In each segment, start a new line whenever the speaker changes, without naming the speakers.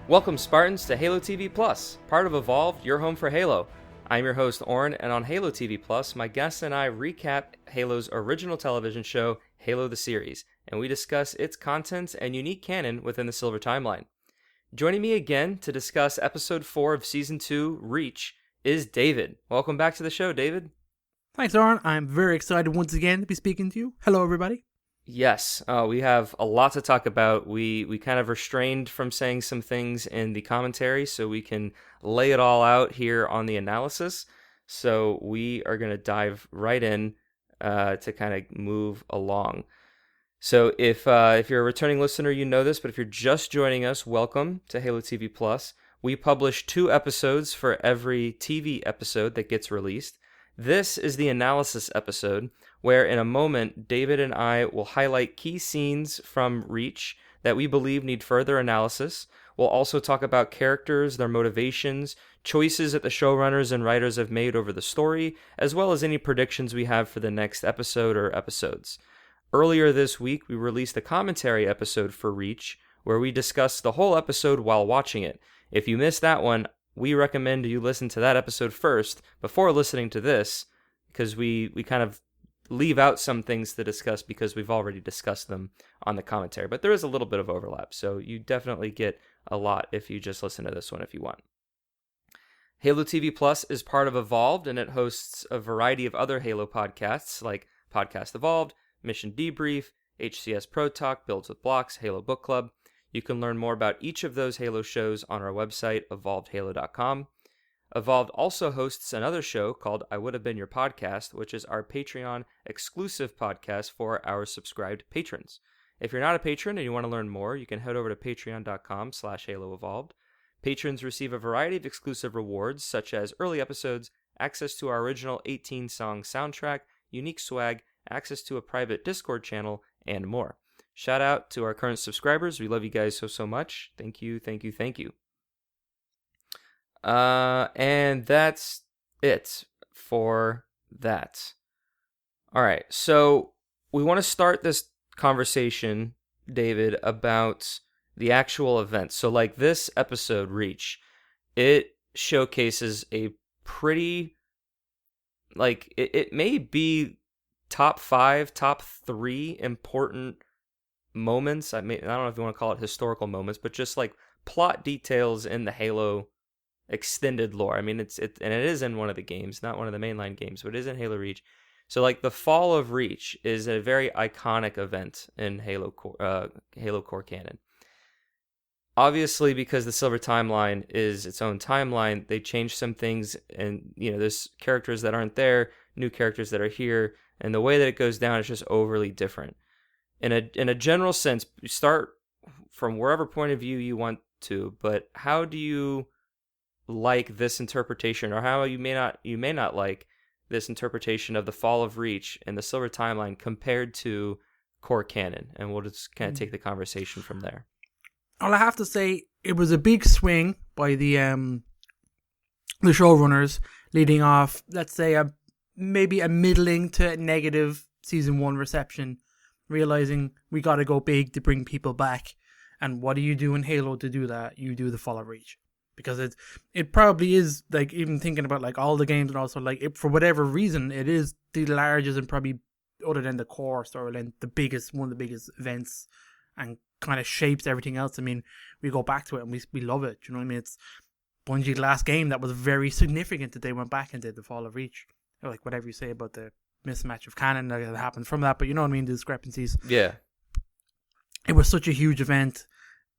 Welcome, Spartans, to Halo TV Plus, part of Evolved, your home for Halo. I'm your host, Oran, and on Halo TV Plus, my guests and I recap Halo's original television show, Halo the Series, and we discuss its content and unique canon within the Silver Timeline. Joining me again to discuss Episode 4 of Season 2, Reach, is David. Welcome back to the show, David.
Thanks, Oran. I'm very excited once again to be speaking to you. Hello, everybody.
Yes, we have a lot to talk about. We kind of restrained from saying some things in the commentary so we can lay it all out here on the analysis. So we are going to dive right in to kind of move along. So if you're a returning listener, you know this, but if you're just joining us, welcome to Halo TV Plus. We publish 2 episodes for every TV episode that gets released. This is the analysis episode, where in a moment, David and I will highlight key scenes from Reach that we believe need further analysis. We'll also talk about characters, their motivations, choices that the showrunners and writers have made over the story, as well as any predictions we have for the next episode or episodes. Earlier this week, we released a commentary episode for Reach, where we discussed the whole episode while watching it. If you missed that one, we recommend you listen to that episode first before listening to this, because we kind of leave out some things to discuss because we've already discussed them on the commentary. But there is a little bit of overlap, so you definitely get a lot if you just listen to this one if you want. Halo TV Plus is part of Evolved, and it hosts a variety of other Halo podcasts like Podcast Evolved, Mission Debrief, HCS Pro Talk, Builds with Blocks, Halo Book Club. You can learn more about each of those Halo shows on our website, evolvedhalo.com. Evolved also hosts another show called I Would Have Been Your Podcast, which is our Patreon exclusive podcast for our subscribed patrons. If you're not a patron and you want to learn more, you can head over to patreon.com/HaloEvolved. Patrons receive a variety of exclusive rewards, such as early episodes, access to our original 18-song soundtrack, unique swag, access to a private Discord channel, and more. Shout out to our current subscribers. We love you guys so much. Thank you, thank you, thank you. And that's it for that. All right, so we want to start this conversation, David, about the actual event. So like this episode, Reach, it showcases a pretty, like, it may be top 5, top 3 important moments. I don't know if you want to call it historical moments, but just like plot details in the Halo extended lore. I mean, and it is in one of the games, not one of the mainline games, but it is in Halo Reach. So like the fall of Reach is a very iconic event in Halo core canon. Obviously, because the Silver Timeline is its own timeline, they changed some things, and there's characters that aren't there, new characters that are here, and the way that it goes down is just overly different. In a general sense, you start from wherever point of view you want to, but how do you like this interpretation, or how you may not like this interpretation of the fall of Reach and the Silver Timeline compared to core canon? And we'll just kind of take the conversation from there.
Well, I have to say it was a big swing by the showrunners, leading off, let's say, maybe a middling to negative season 1 reception, realizing we got to go big to bring people back. And what do you do in Halo to do that? You do the fall of Reach. Because it probably is, like, even thinking about like all the games, and also like for whatever reason, it is the largest and probably, other than the core storyline, one of the biggest events, and kind of shapes everything else. I mean, we go back to it and we love it. You know what I mean? It's Bungie's last game that was very significant that they went back and did the fall of Reach. Like whatever you say about the mismatch of canon that happened from that, but you know what I mean, the discrepancies.
Yeah.
It was such a huge event.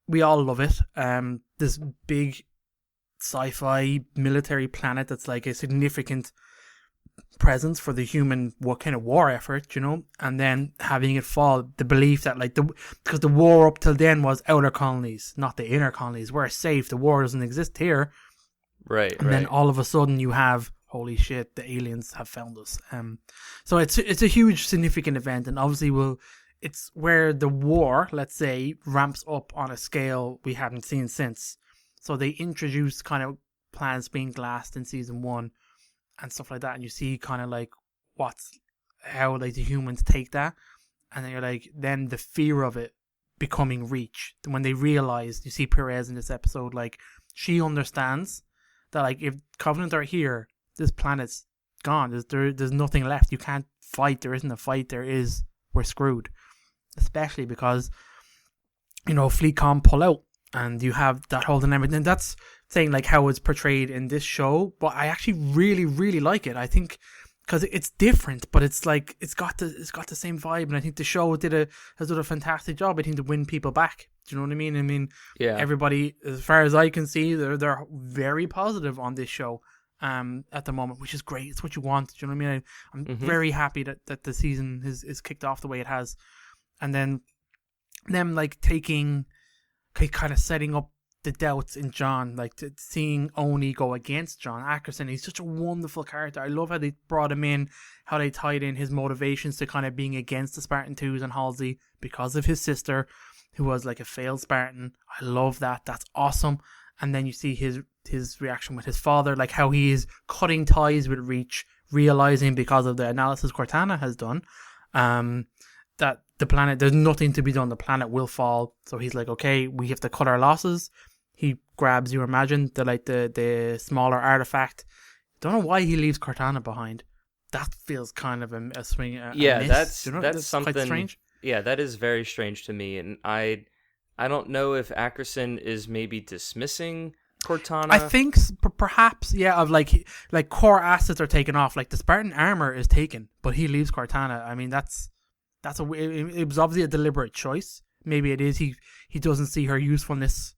We all love it. This big sci-fi military planet that's like a significant presence for the human war effort, and then having it fall, the belief that because the war up till then was outer colonies, not the inner colonies. We're safe, the war doesn't exist here.
Right.
And then all of a sudden you have, holy shit, the aliens have found us. So it's a huge significant event, and obviously it's where the war, let's say, ramps up on a scale we haven't seen since. So they introduced kind of planets being glassed in season 1 and stuff like that, and you see kind of like how like the humans take that, and then you're like, then the fear of it becoming Reach. When they realize, you see Perez in this episode, like, she understands that, like, if Covenant are here, this planet's gone. There's nothing left. You can't fight. There isn't a fight. We're screwed. Especially because, FleetCom pull out, and you have that whole dynamic. And that's saying, like, how it's portrayed in this show, but I actually really, really like it. I think because it's different, but it's like it's got the same vibe, and I think the show has done a fantastic job. I think to win people back. Do you know what I mean? I mean,
yeah.
Everybody, as far as I can see, they're very positive on this show at the moment, which is great. It's what you want. Do you know what I mean? I'm very happy that the season is kicked off the way it has, and then them like taking, kind of setting up the doubts in John, like seeing Oni go against John Ackerson. He's such a wonderful character. I love how they brought him in, how they tied in his motivations to kind of being against the Spartan 2s and Halsey because of his sister, who was like a failed Spartan. I love that. That's awesome. And then you see his reaction with his father, like how he is cutting ties with Reach, realizing because of the analysis Cortana has done, that the planet, there's nothing to be done. The planet will fall. So he's like, okay, we have to cut our losses. He grabs, you imagine, the smaller artifact. Don't know why he leaves Cortana behind. That feels kind of a swing.
Yeah,
miss.
That's something
quite strange.
Yeah, that is very strange to me, and I don't know if Ackerson is maybe dismissing Cortana.
I think perhaps, yeah, of like core assets are taken off. Like the Spartan armor is taken, but he leaves Cortana. I mean, it was obviously a deliberate choice. Maybe it is he doesn't see her usefulness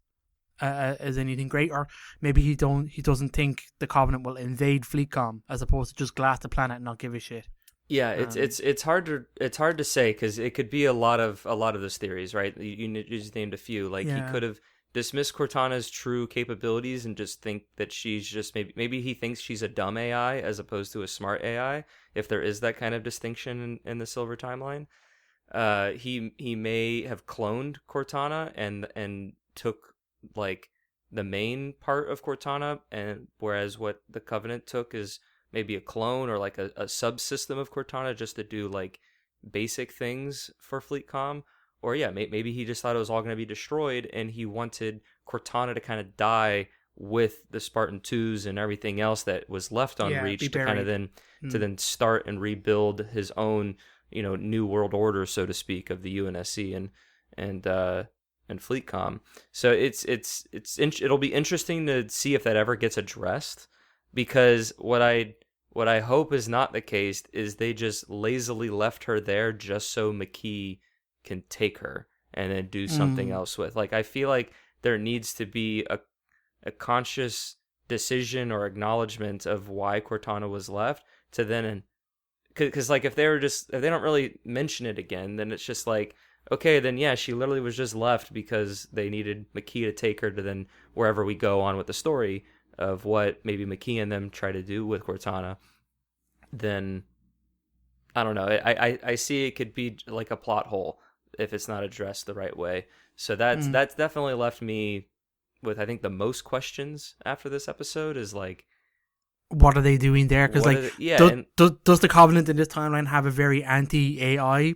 as anything great, or maybe he doesn't think the Covenant will invade Fleetcom as opposed to just glass the planet and not give a shit.
Yeah, it's hard to say, because it could be a lot of those theories, right? You just named a few. Like, he could have dismissed Cortana's true capabilities and just think that she's just maybe he thinks she's a dumb AI as opposed to a smart AI, if there is that kind of distinction in the Silver Timeline. He may have cloned Cortana and took like the main part of Cortana, and whereas what the Covenant took is maybe a clone or like a subsystem of Cortana just to do like basic things for Fleetcom. Or yeah, maybe he just thought it was all going to be destroyed, and he wanted Cortana to kind of die with the Spartan 2s and everything else that was left on Reach, to kind of then start and rebuild his own, new world order, so to speak, of the UNSC and Fleetcom. So it'll be interesting to see if that ever gets addressed, because what I hope is not the case is they just lazily left her there just so McKee can take her and then do something else with. Like, I feel like there needs to be a conscious decision or acknowledgement of why Cortana was left, to then, because like if they don't really mention it again, then it's just like, okay, then yeah, she literally was just left because they needed McKee to take her to then wherever we go on with the story of what maybe McKee and them try to do with Cortana. Then I don't know. I see it could be like a plot hole if it's not addressed the right way. So that's definitely left me with, I think, the most questions after this episode is like,
what are they doing there? Because does the Covenant in this timeline have a very anti-AI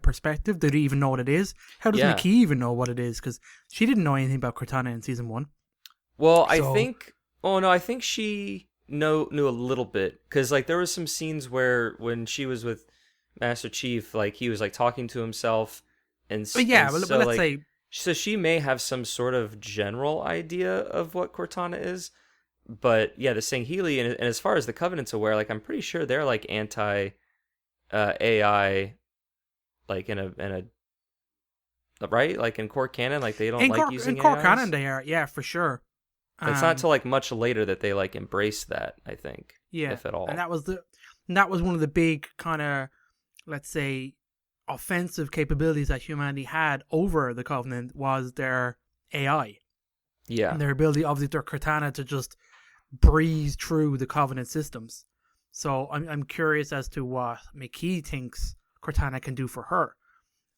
perspective? Do they even know what it is? How does McKee even know what it is? Because she didn't know anything about Cortana in season 1.
Well, I think she knew a little bit, because like there was some scenes where when she was with Master Chief, like he was like talking to himself, let's say, so she may have some sort of general idea of what Cortana is. But yeah, the Sangheili, and as far as the Covenant's aware, like I'm pretty sure they're like anti AI, like in a right, like in core canon, like they don't like using
in core
AIs.
Canon. They are, yeah, for sure.
It's not till like much later that they like embrace that, I think, if at all.
And that was one of the big kind of, let's say, offensive capabilities that humanity had over the Covenant, was their AI.
Yeah,
and their ability, obviously, their Cortana to just breeze through the Covenant systems. So I'm curious as to what McKee thinks Cortana can do for her,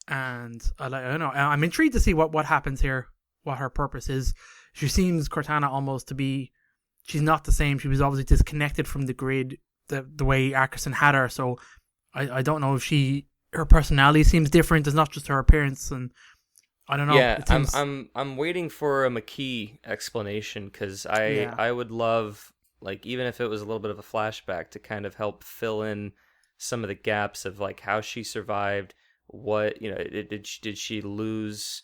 and I don't know. I'm intrigued to see what happens here, what her purpose is. She seems, Cortana, almost to be, she's not the same. She was obviously disconnected from the grid the way Ackerson had her. So I don't know if her personality seems different. It's not just her appearance, and I don't know.
Yeah,
It seems,
I'm waiting for a McKee explanation because I
yeah.
I would love, like, even if it was a little bit of a flashback to kind of help fill in some of the gaps of like how she survived. What, did she lose,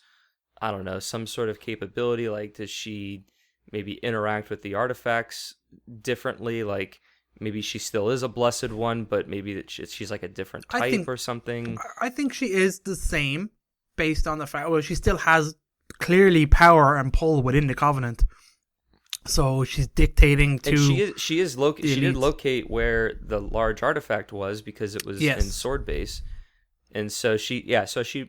I don't know, some sort of capability? Like, does she maybe interact with the artifacts differently? Like, maybe she still is a blessed one, but maybe that she's like a different
I
type
think
or something.
I think she is the same, based on the fact. Well, she still has clearly power and pull within the Covenant, so she's dictating
And
to the
she did
elites.
locate where the large artifact was because it was in
Yes,
Sword Base. And so she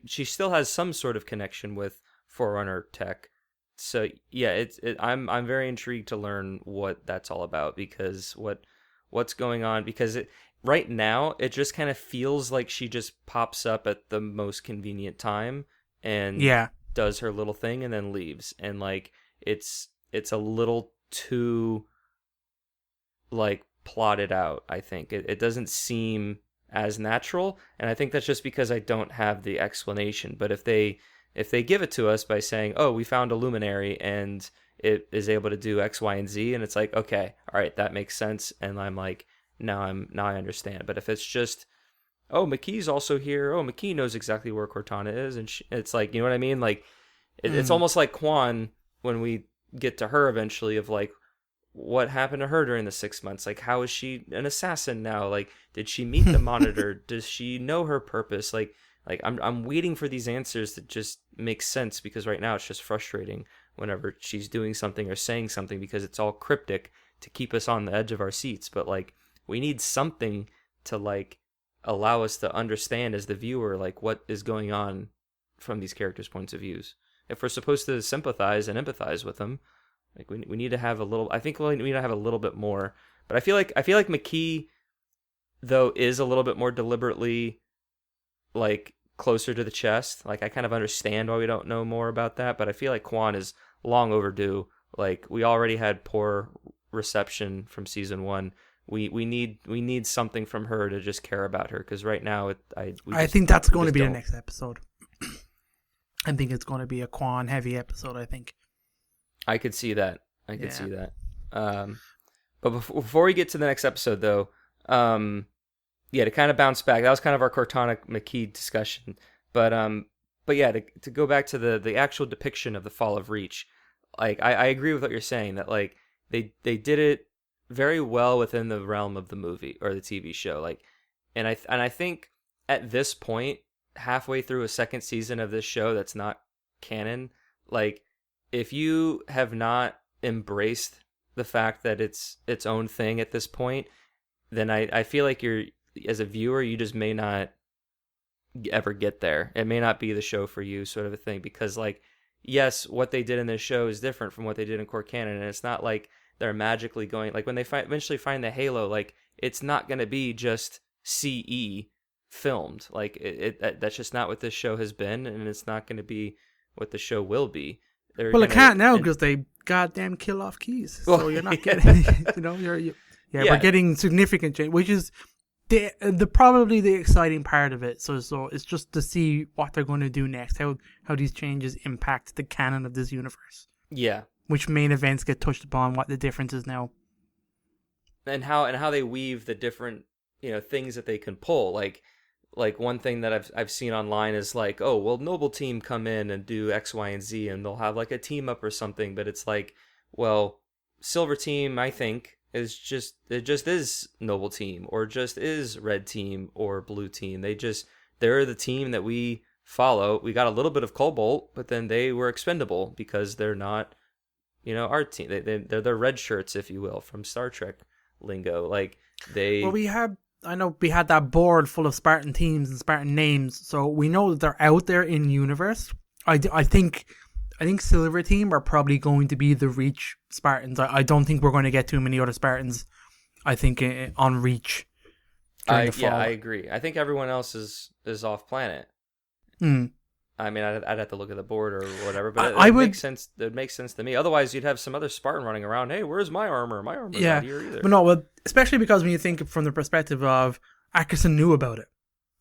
still has some sort of connection with Forerunner tech. So yeah, I'm very intrigued to learn what that's all about, because what's going on, because right now it just kind of feels like she just pops up at the most convenient time and
yeah.
does her little thing and then leaves, and like it's a little too like plotted out. I think it doesn't seem as natural, and I think that's just because I don't have the explanation. But if they give it to us by saying, "Oh, we found a luminary and it is able to do X, Y, and Z," and it's like, okay, all right, that makes sense, and I'm like, now I understand. But if it's just, "Oh, McKee's also here. Oh, McKee knows exactly where Cortana is," and it's like, you know what I mean? Like, it's
Mm.
almost like Quan when we get to her eventually, of like, what happened to her during the 6 months? Like, how is she an assassin now? Like, did she meet the Monitor? Does she know her purpose? Like I'm waiting for these answers that just make sense, because right now it's just frustrating whenever she's doing something or saying something, because it's all cryptic to keep us on the edge of our seats. But like, we need something to like allow us to understand as the viewer like what is going on from these characters' points of views. If we're supposed to sympathize and empathize with them, like we need to have a little. I think we need to have a little bit more. But I feel like McKee though is a little bit more deliberately like closer to the chest. Like, I kind of understand why we don't know more about that, but I feel like Quan is long overdue. Like, we already had poor reception from season one. We need something from her to just care about her, because right now we
I
just
think that's
we
going to
just
be the
don't.
next episode. I think it's going to be a Quan heavy episode. I think.
I could see that. I could
Yeah.
see that. Um, but before we get to the next episode, though, um, yeah, to kind of bounce back, that was kind of our Cortana McKee discussion. But yeah, to go back to the actual depiction of the fall of Reach, like I agree with what you're saying, that like they did it very well within the realm of the movie or the TV show. Like, and I think at this point, halfway through a second season of this show that's not canon, like, if you have not embraced the fact that it's its own thing at this point, then I feel like you're, as a viewer, you just may not ever get there. It may not be the show for you, sort of a thing, because like, yes, what they did in this show is different from what they did in Core Canon, and it's not like they're magically going, like, when they eventually find the Halo, like, it's not going to be just CE filmed. Like, that's just not what this show has been, and it's not going to be what the show will be. They're
Well, it
gonna
can't now
and
because they goddamn kill off keys.
well,
So you're not
yeah.
getting, yeah, we're
Yeah,
getting significant change, which is the probably the exciting part of it. So it's just to see what they're going to do next, how these changes impact the canon of this universe,
yeah.
which main events get touched upon, what the difference is now.
And how they weave the different, things that they can pull. Like one thing that I've seen online is like, oh, well, Noble Team come in and do X, Y, and Z, and they'll have like a team up or something. But it's like, well, Silver Team, I think, is Noble Team, or just is Red Team or Blue Team. They're the team that we follow. We got a little bit of Cobalt, but then they were expendable because they're not, our team. They're the red shirts, if you will, from Star Trek lingo. Like,
Well,
they
I know we had that board full of Spartan teams and Spartan names, so we know that they're out there in universe. I think Silver Team are probably going to be the Reach Spartans. I don't think we're going to get too many other Spartans. I think on Reach during the
Yeah, I
fall.
agree. I think everyone else is off planet.
Mm.
I mean, I'd have to look at the board or whatever, but
I
it makes
would,
sense. It makes sense to me. Otherwise, you'd have some other Spartan running around. Hey, where's my armor? My armor's
yeah,
not here either.
but no, well, especially because when you think from the perspective of Atkinson knew about it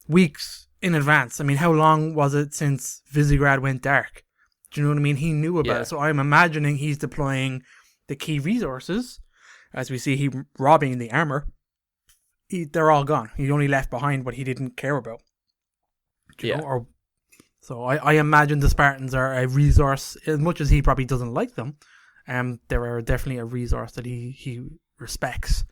weeks in advance. I mean, how long was it since Visegrad went dark? Do you know what I mean? He knew about it. So I'm imagining he's deploying the key resources. As we see, he robbing the armor. They're all gone. He only left behind what he didn't care about. Do you know? So I imagine the Spartans are a resource, as much as he probably doesn't like them. They are definitely a resource that he respects.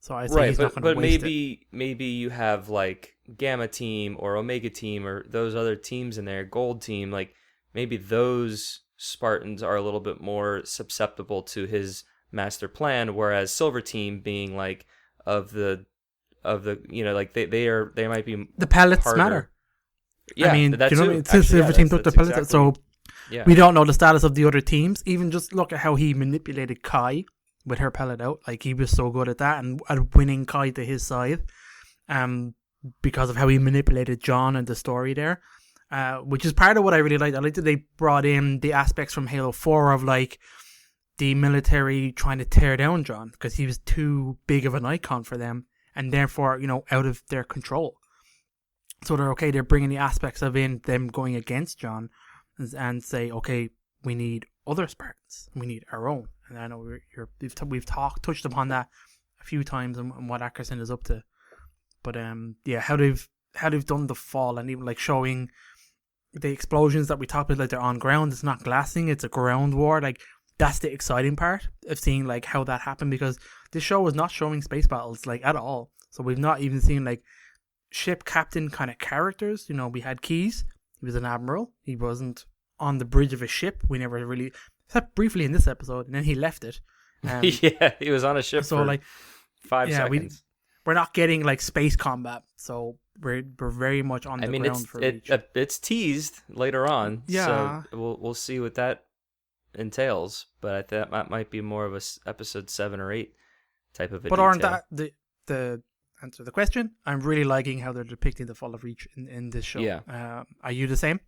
So I say he's not going to waste it.
Maybe you have like Gamma Team or Omega Team or those other teams in there, Gold Team. Like maybe those Spartans are a little bit more susceptible to his master plan, whereas Silver Team being like of the like they might be
the pellets
harder.
Matter.
Yeah,
I mean,
that
you know
too.
What I mean? Since Silver Team took the pellets, so we don't know the status of the other teams. Even just look at how he manipulated Kai with her pellet out. Like he was so good at that and at winning Kai to his side, because of how he manipulated John and the story there, which is part of what I really liked. I liked that they brought in the aspects from Halo 4 of like the military trying to tear down John because he was too big of an icon for them and therefore out of their control. So they're bringing the aspects of them going against John and say, okay, we need other Spartans. We need our own. And I know we've touched upon that a few times and what Ackerson is up to. But how they've done the fall and even like showing the explosions that we talked about, like they're on ground. It's not glassing. It's a ground war. Like that's the exciting part of seeing like how that happened because this show was not showing space battles like at all. So we've not even seen like ship captain kind of characters. We had Keyes. He was an admiral. He wasn't on the bridge of a ship. We never really, except briefly in this episode, and then he left it.
Yeah, he was on a ship for like 5 seconds.
We're not getting like space combat, so we're very much on the ground for Reach.
It's teased later on.
Yeah,
so we'll see what that entails. But I think that might be more of a episode 7 or 8 type of a.
But aren't that the answer the question? I'm really liking how they're depicting the fall of Reach in this show.
Yeah.
Are you the same?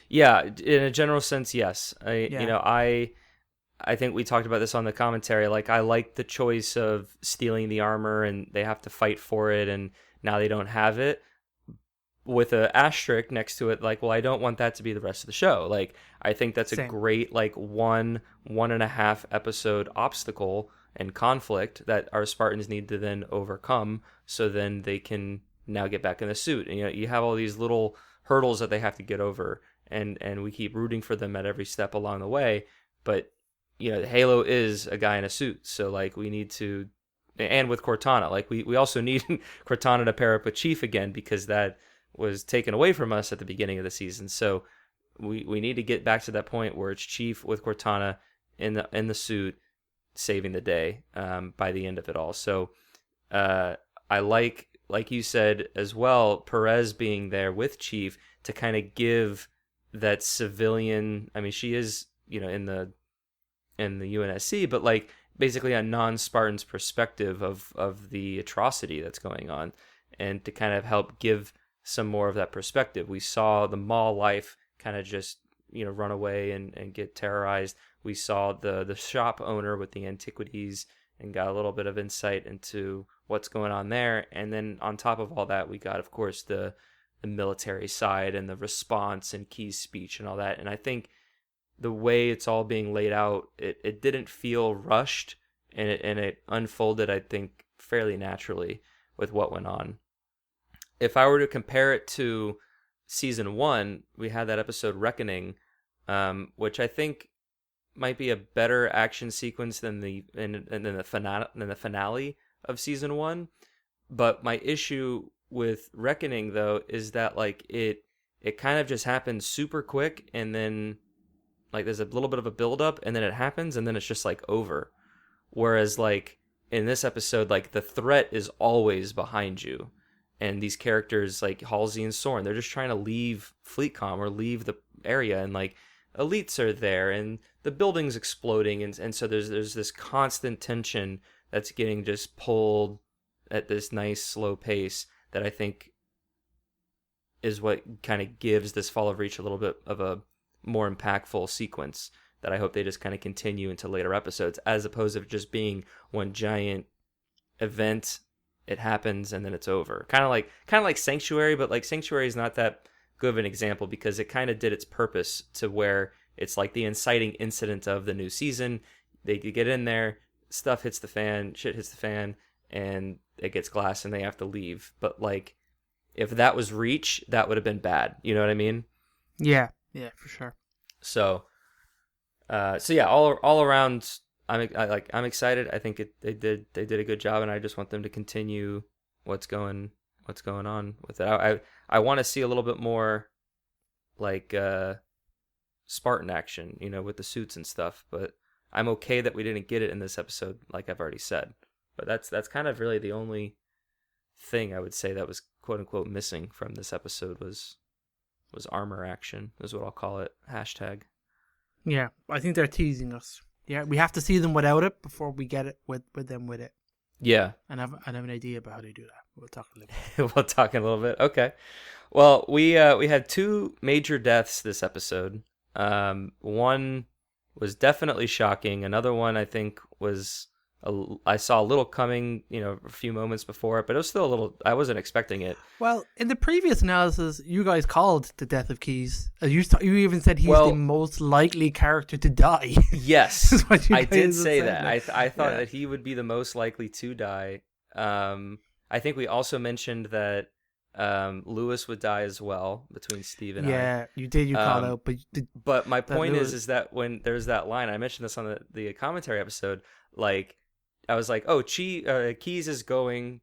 Yeah, in a general sense, yes. I think we talked about this on the commentary. Like, I like the choice of stealing the armor and they have to fight for it, and now they don't have it. With an asterisk next to it, like, well, I don't want that to be the rest of the show. Like, I think that's a great, like, 1.5 episode obstacle and conflict that our Spartans need to then overcome, so then they can now get back in the suit. And you have all these little hurdles that they have to get over, and we keep rooting for them at every step along the way. But Halo is a guy in a suit, so like we need to, and with Cortana, like we also need Cortana to pair up with Chief again because that was taken away from us at the beginning of the season. So we need to get back to that point where it's Chief with Cortana in the suit saving the day by the end of it all. So I like you said as well, Perez being there with Chief to kind of give that civilian. I mean, she is in the UNSC, but like basically a non-Spartan's perspective of the atrocity that's going on, and to kind of help give some more of that perspective. We saw the mall life kind of just run away and get terrorized. We saw the shop owner with the antiquities and got a little bit of insight into what's going on there. And then on top of all that, we got, of course, the military side and the response and Key's speech and all that. And I think the way it's all being laid out, it didn't feel rushed, and it unfolded, I think, fairly naturally with what went on. If I were to compare it to season 1, we had that episode Reckoning, which I think might be a better action sequence than the finale of season 1. But my issue with Reckoning, though, is that like it kind of just happens super quick, and then like there's a little bit of a build up, and then it happens, and then it's just like over. Whereas like in this episode, like the threat is always behind you, and these characters like Halsey and Soren, they're just trying to leave FleetCom or leave the area, and like elites are there, and the building's exploding, and so there's this constant tension that's getting just pulled at this nice slow pace that I think is what kind of gives this Fall of Reach a little bit of a more impactful sequence that I hope they just kind of continue into later episodes, as opposed to just being one giant event it happens and then it's over. Kind of like Sanctuary, but like Sanctuary is not that good of an example because it kind of did its purpose to where it's like the inciting incident of the new season. They get in there, stuff hits the fan, shit hits the fan, and it gets glass and they have to leave. But like if that was Reach, that would have been bad. You know what I mean?
Yeah, for sure.
So yeah, all around, I'm excited. I think they did a good job, and I just want them to continue what's going on with it. I want to see a little bit more like Spartan action, with the suits and stuff. But I'm okay that we didn't get it in this episode, like I've already said. But that's kind of really the only thing I would say that was quote unquote missing from this episode was armor action, is what I'll call it. Hashtag.
Yeah, I think they're teasing us. Yeah, we have to see them without it before we get it with them with it.
Yeah.
And I have an idea about how they do that. We'll talk a little bit.
We'll talk in a little bit. Okay. Well, we had two major deaths this episode. One was definitely shocking. Another one I think was I saw a little coming, a few moments before it, but it was still a little. I wasn't expecting it.
Well, in the previous analysis, you guys called the death of Keyes. You even said he's the most likely character to die.
Yes, I did say that. I thought that he would be the most likely to die. I think we also mentioned that Lewis would die as well between Steve and I.
Yeah, you did. You called out,
but my point is that when there's that line, I mentioned this on the commentary episode. Like, I was like, oh, Keyes is going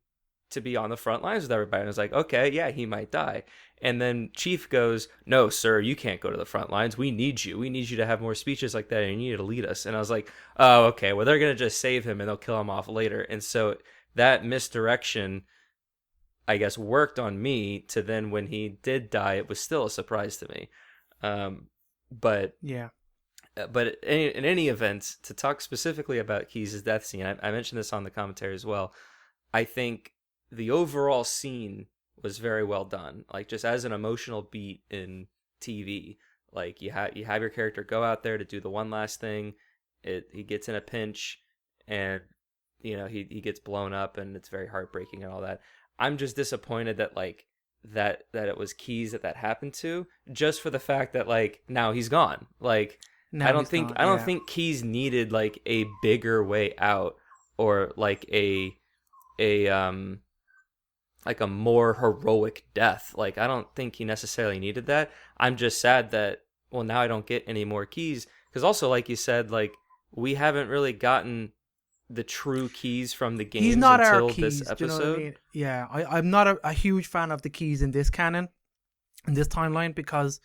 to be on the front lines with everybody. And I was like, okay, yeah, he might die. And then Chief goes, no, sir, you can't go to the front lines. We need you. We need you to have more speeches like that, and you need to lead us. And I was like, oh, okay, well, they're going to just save him, and they'll kill him off later. And so that misdirection, I guess, worked on me to then when he did die, it was still a surprise to me. But
yeah.
But in any event, to talk specifically about Keyes' death scene, I mentioned this on the commentary as well. I think the overall scene was very well done. Like, just as an emotional beat in TV, like you have your character go out there to do the one last thing. He gets in a pinch, and he gets blown up, and it's very heartbreaking and all that. I'm just disappointed that like that it was Keyes that happened to, just for the fact that like now he's gone. Like. I don't think Keyes needed like a bigger way out or like a more heroic death. Like, I don't think he necessarily needed that. I'm just sad that now I don't get any more Keyes, because also, like you said, like we haven't really gotten the true Keyes from the games
He's not
until
our Keyes,
this episode.
Do you know what I mean? Yeah, I'm not a huge fan of the Keyes in this canon, in this timeline, because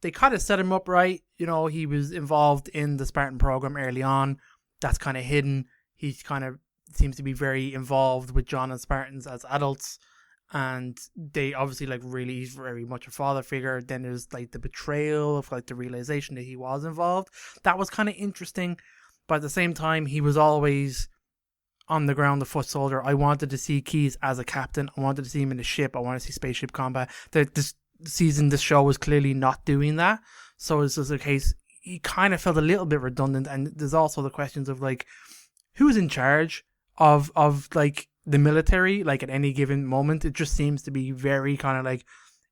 they kind of set him up right. He was involved in the Spartan program early on. That's kind of hidden. He kind of seems to be very involved with John and Spartans as adults. And they obviously he's very much a father figure. Then there's like the betrayal of like the realization that he was involved. That was kind of interesting. But at the same time, he was always on the ground, the foot soldier. I wanted to see Keyes as a captain. I wanted to see him in the ship. I wanted to see spaceship combat. This show was clearly not doing that, so it's just a case he kind of felt a little bit redundant. And there's also the questions of like who's in charge of like the military, like at any given moment. It just seems to be very kind of like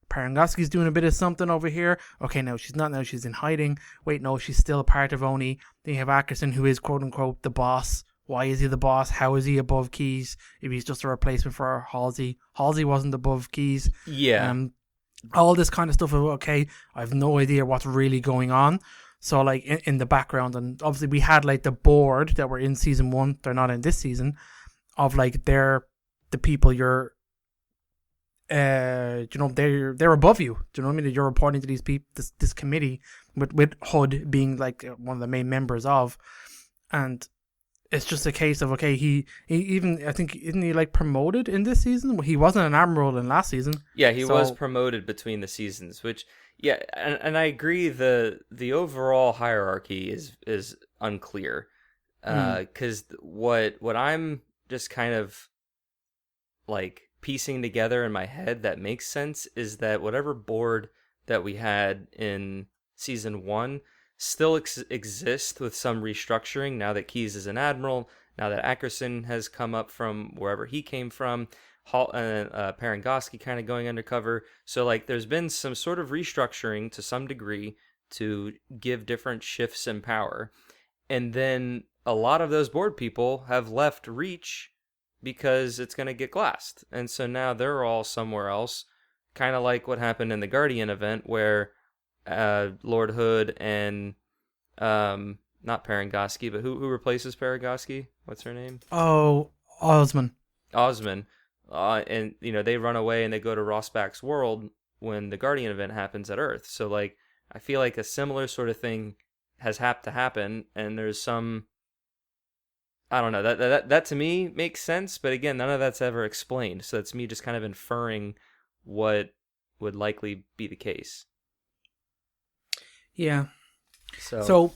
Parangoski's doing a bit of something over here. Okay, no, she's not. Now she's in hiding. Wait, no, she's still a part of Oni. Then you have Ackerson, who is quote unquote the boss. Why is he the boss? How is he above Keyes if he's just a replacement for Halsey? Halsey wasn't above Keyes.
Yeah.
All this kind of stuff of, okay, I have no idea what's really going on. So like in the background, and obviously we had like the board that were in season 1, they're not in this season, of like they're the people you're they're above you. Do you know what I mean? You're reporting to these people, this committee with HUD being like one of the main members of. And it's just a case of, okay, he even, I think, isn't he like promoted in this season? He wasn't an admiral in last season.
Yeah, he was promoted between the seasons, which, yeah, and I agree the overall hierarchy is unclear. Because what I'm just kind of like piecing together in my head that makes sense is that whatever board that we had in season 1 still exists with some restructuring now that Keyes is an admiral, now that Ackerson has come up from wherever he came from, Parangoski kind of going undercover. So like there's been some sort of restructuring to some degree to give different shifts in power. And then a lot of those board people have left Reach because it's going to get glassed. And so now they're all somewhere else, kind of like what happened in the Guardian event where Lord Hood and not Parangoski, but who replaces Parangoski? What's her name?
Oh, Osman.
Osman. And they run away and they go to Rossback's world when the Guardian event happens at Earth. So like I feel like a similar sort of thing has to happen, and there's some, I don't know, that to me makes sense, but again, none of that's ever explained. So it's me just kind of inferring what would likely be the case.
Yeah. So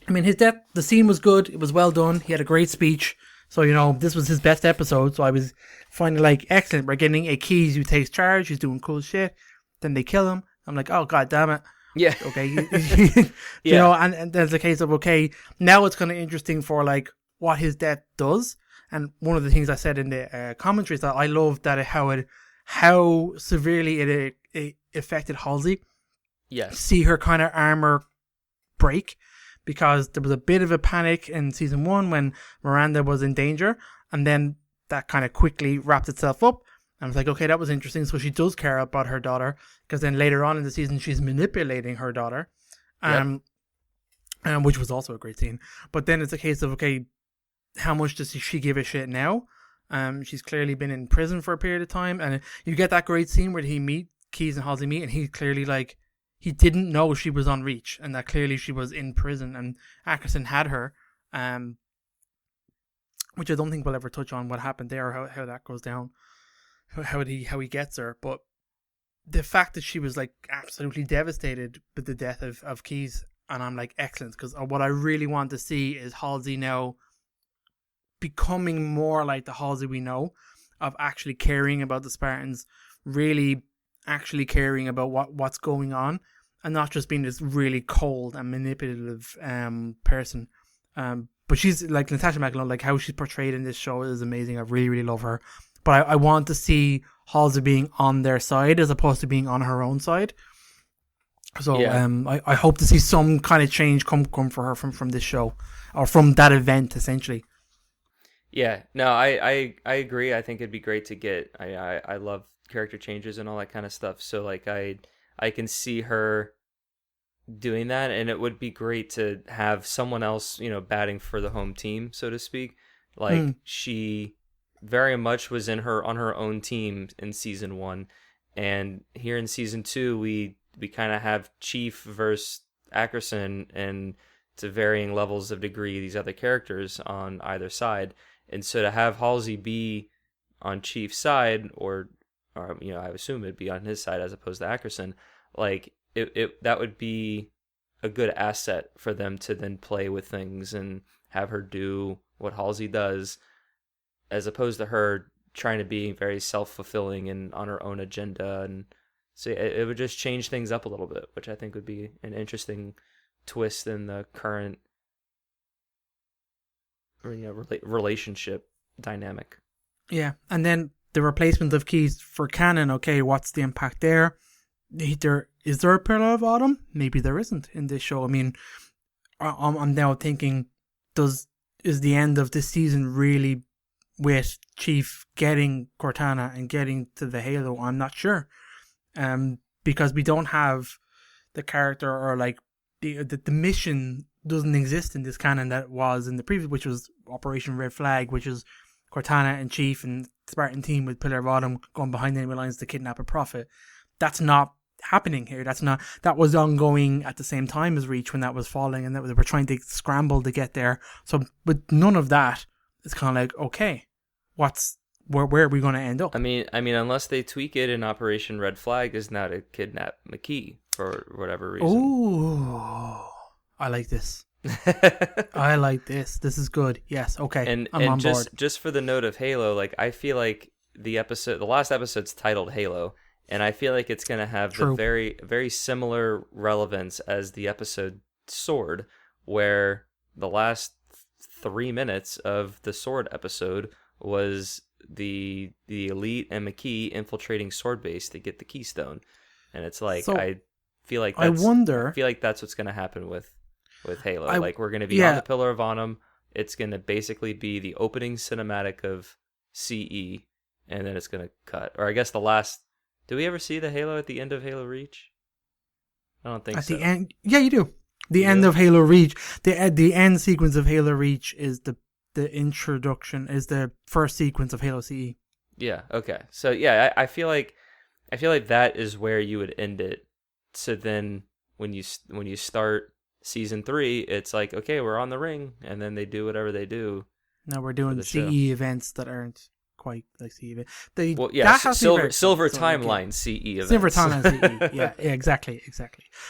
I mean, his death, the scene was good. It was well done. He had a great speech. So, this was his best episode. So I was finding like, excellent. We're getting a Keys who takes charge. He's doing cool shit. Then they kill him. I'm like, oh, God damn it.
Yeah.
Okay.
Yeah.
And there's a case of, okay, now it's kind of interesting for like what his death does. And one of the things I said in the commentary is that I loved that how severely it affected Halsey.
Yes.
See her kind of armor break, because there was a bit of a panic in season 1 when Miranda was in danger, and then that kind of quickly wrapped itself up. And I was like, okay, that was interesting. So she does care about her daughter, because then later on in the season, she's manipulating her daughter, which was also a great scene. But then it's a case of, okay, how much does she give a shit now? She's clearly been in prison for a period of time, and you get that great scene where Keys and Halsey meet, and he's clearly like, he didn't know she was on Reach, and that clearly she was in prison, and Ackerson had her, which I don't think we'll ever touch on what happened there, or how that goes down, how he gets her. But the fact that she was like absolutely devastated with the death of Keys, and I'm like, excellent, because what I really want to see is Halsey now becoming more like the Halsey we know, of actually caring about the Spartans, really actually caring about what's going on, and not just being this really cold and manipulative person. But she's like Natasha McElhone, like how she's portrayed in this show is amazing. I really, really love her. But I want to see Halsey being on their side as opposed to being on her own side. So I hope to see some kind of change come for her from this show, or from that event essentially.
Yeah, no, I agree. I think it'd be great to get. I love character changes and all that kind of stuff. So like I can see her doing that, and it would be great to have someone else, batting for the home team, so to speak. Like she very much was on her own team in season 1, and here in season 2 we kind of have Chief versus Ackerson, and to varying levels of degree these other characters on either side. And so to have Halsey be on Chief's side, or I assume it'd be on his side as opposed to Ackerson, like it that would be a good asset for them to then play with things and have her do what Halsey does, as opposed to her trying to be very self-fulfilling and on her own agenda. And so it would just change things up a little bit, which I think would be an interesting twist in the current relationship dynamic.
Yeah, and then the replacement of Keys for Canon. Okay, what's the impact there? Is there a Pillar of Autumn? Maybe there isn't in this show. I mean, I'm now thinking, is the end of this season really with Chief getting Cortana and getting to the Halo? I'm not sure, because we don't have the character, or like the mission doesn't exist in this canon that was in the previous, which was Operation Red Flag, which is Cortana and Chief and Spartan team with Pillar of Autumn going behind enemy lines to kidnap a prophet. That's not happening here. That was ongoing at the same time as Reach when that was falling, and that they were trying to scramble to get there. So with none of that, it's kind of like, okay, where are we going to end up?
I mean, unless they tweak it in Operation Red Flag is now to kidnap McKee for whatever reason.
Oh, I like this. I like this. This is good. Yes. Okay.
And
I'm on board.
Just for the note of Halo, like I feel like the last episode's titled Halo, and I feel like it's going to have the very, very similar relevance as the episode Sword, where the last 3 minutes of the sword episode was the elite and McKee infiltrating sword base to get the keystone, and it's like
So I
I
wonder.
feel like that's what's going to happen with Halo.
I
Like we're going to be on
yeah.
the Pillar of Autumn. It's going to basically be the opening cinematic of CE, and then it's going to cut. Or I guess the last. Do we ever see the Halo at the end of Halo Reach? I don't think
At the
so.
end, yeah, you do. The
You
end
do?
of Halo Reach. The end sequence of Halo Reach is the introduction. Is the first sequence of Halo CE.
Yeah. Okay. So yeah, I feel like that is where you would end it. So then when you start season 3, it's like, okay, we're on the ring, and then they do whatever they do
Now we're
for
doing
the show.
CE events that aren't quite like CE events.
Well, yeah,
That has to be very
silver
exciting. So, like, yeah.
timeline CE
Silver
events.
Timeline CE. Yeah, exactly.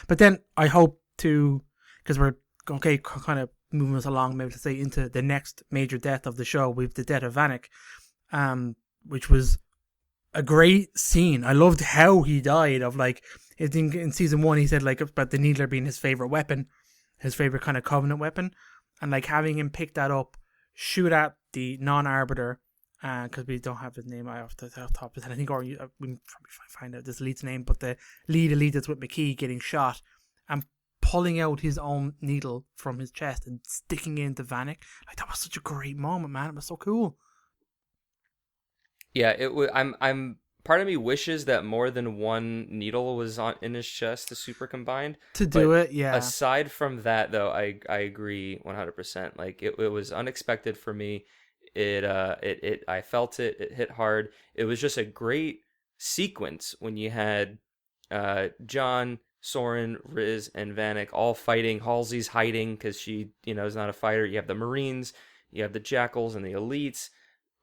But then I hope to, because we're okay, kind of moving us along, maybe to say into the next major death of the show. We've the death of Vanek, which was a great scene. I loved how he died. Of like, I think in season 1 he said like about the needler being his favorite weapon, his favorite kind of covenant weapon, and like having him pick that up, shoot at the non-arbiter. Because we don't have his name off the top of his head. I think, or we probably find out this elite's name, but the lead elite that's with McKee getting shot and pulling out his own needle from his chest and sticking it into Vanek. Like, that was such a great moment, man. It was so cool.
Yeah, it would. I'm. Part of me wishes that more than one needle was on in his chest to super combined.
To
But
do it, yeah.
aside from that, though, I agree 100%. Like it was unexpected for me. It I felt it. It hit hard. It was just a great sequence when you had John, Soren, Riz, and Vanek all fighting. Halsey's hiding because she is not a fighter. You have the Marines, you have the Jackals and the Elites.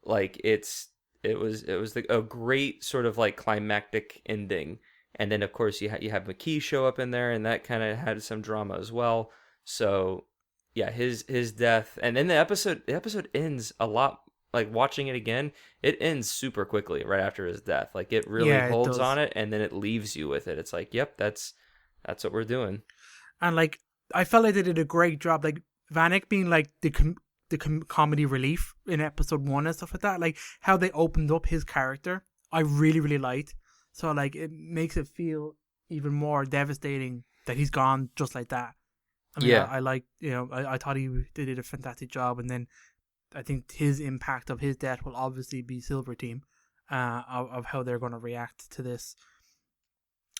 Like a great sort of like climactic ending, and then of course you have McKee show up in there, and that kind of had some drama as well. So yeah, his death, and then the episode ends a lot, like watching it again, it ends super quickly right after his death. Like it really
Yeah, it
holds on
does.
it, and then it leaves you with it. It's like, yep, that's what we're doing.
And like, I felt like they did a great job. Like Vanek being like the comedy relief in episode 1 and stuff like that. Like how they opened up his character, I really really liked. So like it makes it feel even more devastating that he's gone just like that. I mean,
Yeah.
I like, I thought they did a fantastic job, and then I think his impact of his death will obviously be Silver Team, of how they're going to react to this.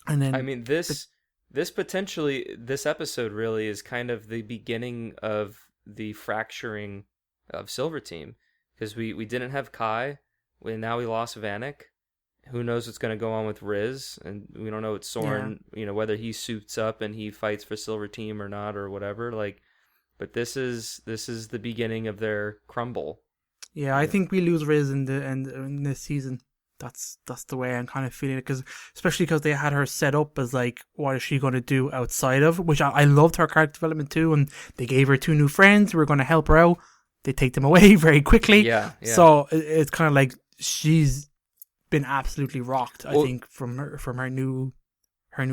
And
I
then
mean,
the
this episode really is kind of the beginning of the fracturing of Silver Team, because we didn't have Kai, now we lost Vanek. Who knows what's going to go on with Riz, and we don't know what
yeah,
Soren, whether he suits up and he fights for Silver Team or not or whatever. Like, but this is the beginning of their crumble.
yeah, I
Yeah.
think we lose Riz in this season. That's the way I'm kind of feeling it, because especially because they had her set up as like, what is she going to do outside of, which I loved her character development too, and they gave her 2 new friends who were going to help her out. They take them away very quickly,
Yeah, yeah.
so it's kind of like she's been absolutely rocked. I
Well,
think from her new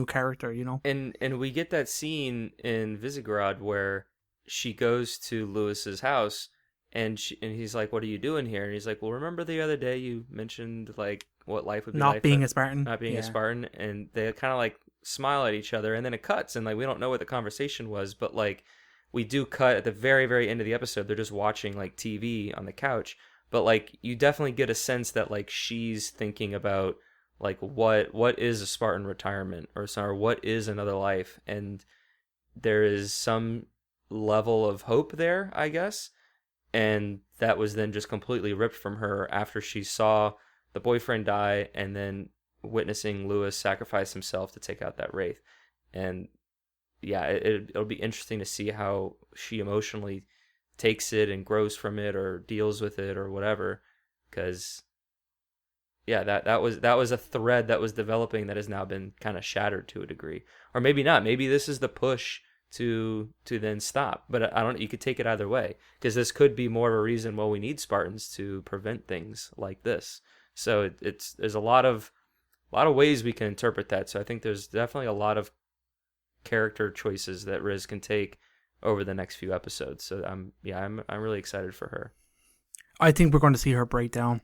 character,
and we get that scene in Visegrad where she goes to Lewis's house, and he's like, "What are you doing here?" And he's like, "Well, remember the other day you mentioned like what life would be
not
like
being a Spartan.
not being a
Yeah,
Spartan," and they kind of like smile at each other, and then it cuts, and like we don't know what the conversation was, but like we do cut at the very very end of the episode. They're just watching like TV on the couch, but like you definitely get a sense that like she's thinking about like what is a Spartan retirement, or sorry, what is another life, and there is some level of hope there, I guess. And that was then just completely ripped from her after she saw the boyfriend die, and then witnessing Lewis sacrifice himself to take out that wraith. And yeah, it'll be interesting to see how she emotionally takes it and grows from it or deals with it or whatever, because yeah, that was a thread that was developing that has now been kind of shattered to a degree. Or maybe not, maybe this is the push to then stop. But I don't, you could take it either way, because this could be more of a reason, well, we need Spartans to prevent things like this. So there's a lot of ways we can interpret that. So I think there's definitely a lot of character choices that Riz can take over the next few episodes. So I'm really excited for her.
I think we're going to see her break down.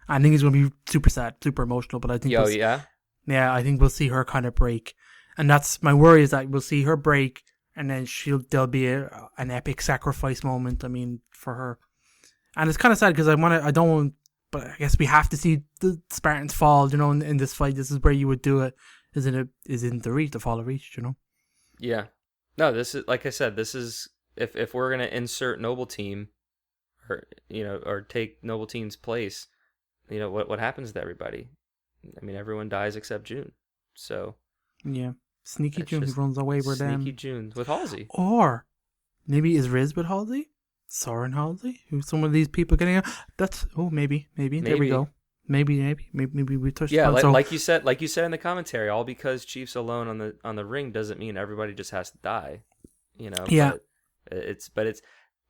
I think it's going to be super sad, super emotional, but I think I think we'll see her kind of break. And that's my worry, is that we'll see her break, and then there'll be an epic sacrifice moment, I mean, for her. And it's kind of sad because but I guess we have to see the Spartans fall, you know, in this fight. This is where you would do it, is in the fall of Reach, you know?
Yeah. No, this is, like I said, this is, if we're going to insert Noble Team, or take Noble Team's place, what happens to everybody? I mean, everyone dies except June. So
yeah, sneaky June who runs away with them.
Sneaky June with Halsey,
or maybe is Riz with Halsey, Soren Halsey, who some of these people getting out. That's maybe. There we go. Maybe we touched.
Yeah, like you said in the commentary, all because Chief's alone on the ring doesn't mean everybody just has to die.
Yeah.
But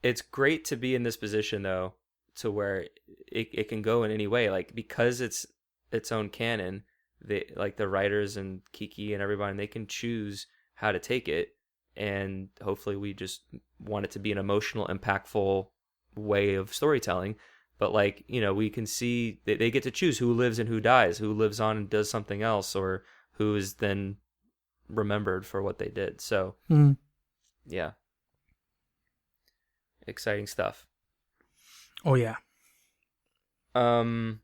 it's great to be in this position, though, to where it can go in any way. Like, because it's its own canon, the writers and Kiki and everybody, they can choose how to take it, and hopefully we just want it to be an emotional, impactful way of storytelling. But we can see they get to choose who lives and who dies, who lives on and does something else, or who is then remembered for what they did. So, yeah. Exciting stuff.
Oh yeah.
The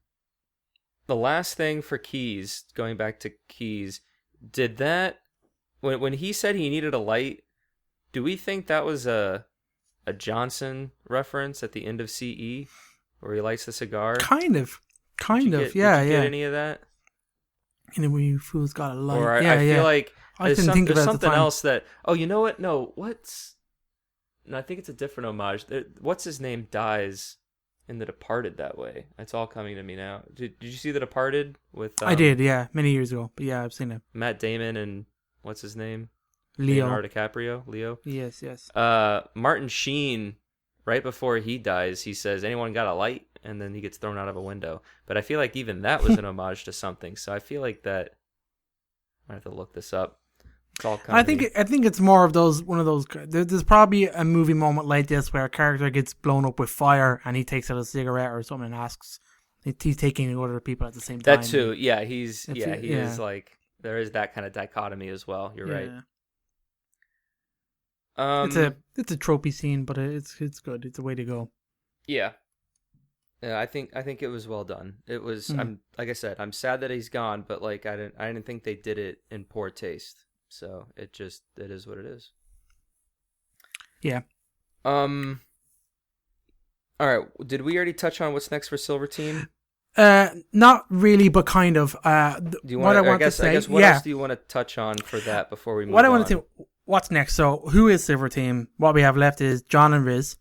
last thing for Keys, going back to Keys, did that when he said he needed a light, do we think that was a Johnson reference at the end of CE where he lights the cigar?
Kind of.
Yeah. Did you get any of that?
And when you fools got a light.
Or I feel like there's something else that. Oh, you know what? No, No, I think it's a different homage. What's his name dies in The Departed that way. It's all coming to me now. Did you see The Departed with?
I did, yeah, many years ago. But yeah, I've seen it.
Matt Damon and what's his name?
Leo.
Leonardo DiCaprio. Leo.
Yes.
Martin Sheen, right before he dies, he says, "Anyone got a light?" And then he gets thrown out of a window. But I feel like even that was an homage to something. So I feel like that. I have to look this up.
I think it's more of one of those. There's probably a movie moment like this where a character gets blown up with fire and he takes out a cigarette or something and asks. He's taking other people at the same time.
That too, yeah. He is like, there is that kind of dichotomy as well. You're right.
It's a tropey scene, but it's good. It's a way to go.
Yeah. Yeah, I think it was well done. It was. Like I said, I'm sad that he's gone, but I didn't think they did it in poor taste. So it is what it is.
Yeah.
All right. Did we already touch on what's next for Silver Team?
Not really, but kind of.
Do you want? I guess what else do you want to touch on for that before we move on?
What I want to say. What's next? So who is Silver Team? What we have left is John and Riz.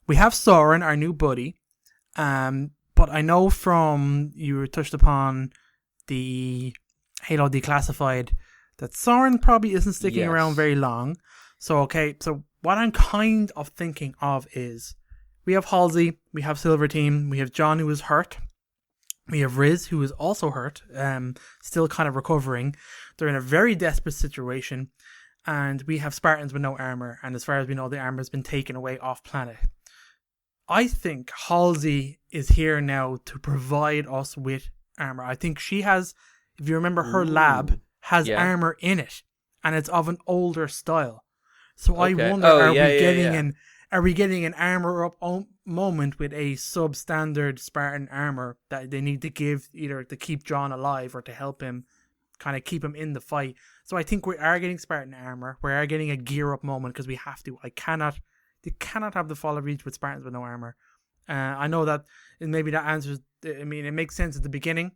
We have Soren, our new buddy. But I know from you touched upon the Halo Declassified that Soren probably isn't sticking around very long. So what I'm kind of thinking of is we have Halsey, we have Silver Team, we have John who is hurt, we have Riz who is also hurt, still kind of recovering. They're in a very desperate situation, and we have Spartans with no armor, and as far as we know, the armor has been taken away off planet. I think Halsey is here now to provide us with armor. I think she has, if you remember, her lab has armor in it, and it's of an older style. So I wonder, are we getting an armor up moment with a substandard Spartan armor that they need to give either to keep John alive or to help him, kind of keep him in the fight? So I think we are getting Spartan armor. We are getting a gear up moment because we have to. They cannot have the Fall of Reach with Spartans with no armor. I know that maybe that answers. I mean, it makes sense at the beginning.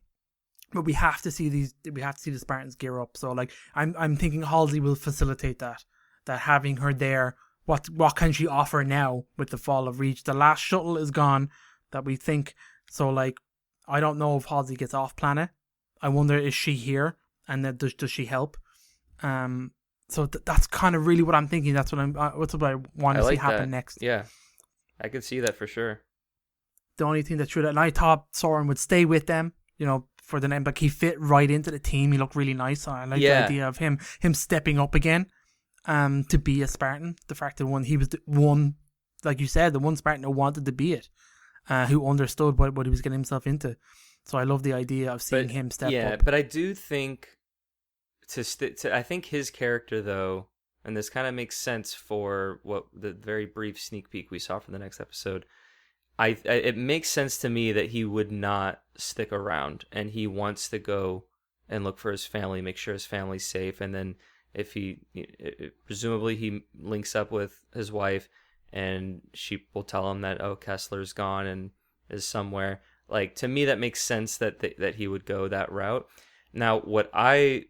But we have to see the Spartans gear up. So I'm thinking Halsey will facilitate that having her there. What can she offer now with the Fall of Reach? The last shuttle is gone that we think. So I don't know if Halsey gets off planet. I wonder, is she here, and then does she help? So that's kind of really what I'm thinking. That's what I want to see happen next.
Yeah, I could see that for sure.
The only thing that's true, and I thought Soren would stay with them, for the name, but he fit right into the team. He looked really nice. I like the idea of him stepping up again. to be a Spartan. The fact that he was the one, like you said, the one Spartan who wanted to be it, who understood what he was getting himself into. So I love the idea of seeing him step up.
Yeah, but I do think I think his character though, and this kind of makes sense for what the very brief sneak peek we saw for the next episode. It makes sense to me that he would not stick around, and he wants to go and look for his family, make sure his family's safe, and then if presumably he links up with his wife, and she will tell him that Kessler's gone and is somewhere. Like, to me, that makes sense that he would go that route. Now, what I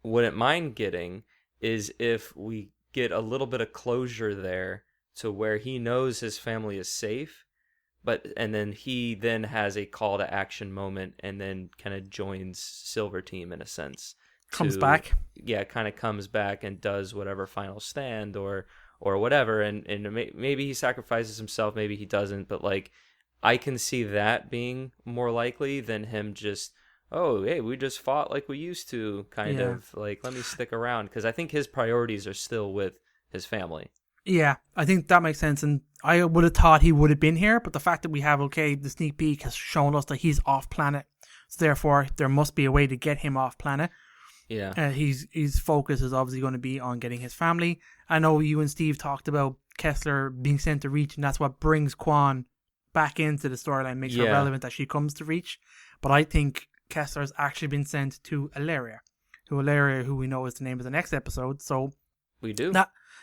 wouldn't mind getting is if we get a little bit of closure there to where he knows his family is safe, and then he then has a call to action moment and then kind of joins Silver Team in a sense.
Comes back.
Yeah, kind of comes back and does whatever final stand or whatever, and maybe he sacrifices himself, maybe he doesn't, but like, I can see that being more likely than him just, hey, we just fought like we used to, kind of like, let me stick around, because I think his priorities are still with his family.
Yeah, I think that makes sense, and I would have thought he would have been here, but the fact that we have, the sneak peek has shown us that he's off planet, so therefore there must be a way to get him off planet.
Yeah.
His focus is obviously going to be on getting his family. I know you and Steve talked about Kessler being sent to Reach, and that's what brings Kwan back into the storyline, makes her relevant that she comes to Reach. But I think Kessler has actually been sent to Ilaria, who we know is the name of the next episode. So
we do.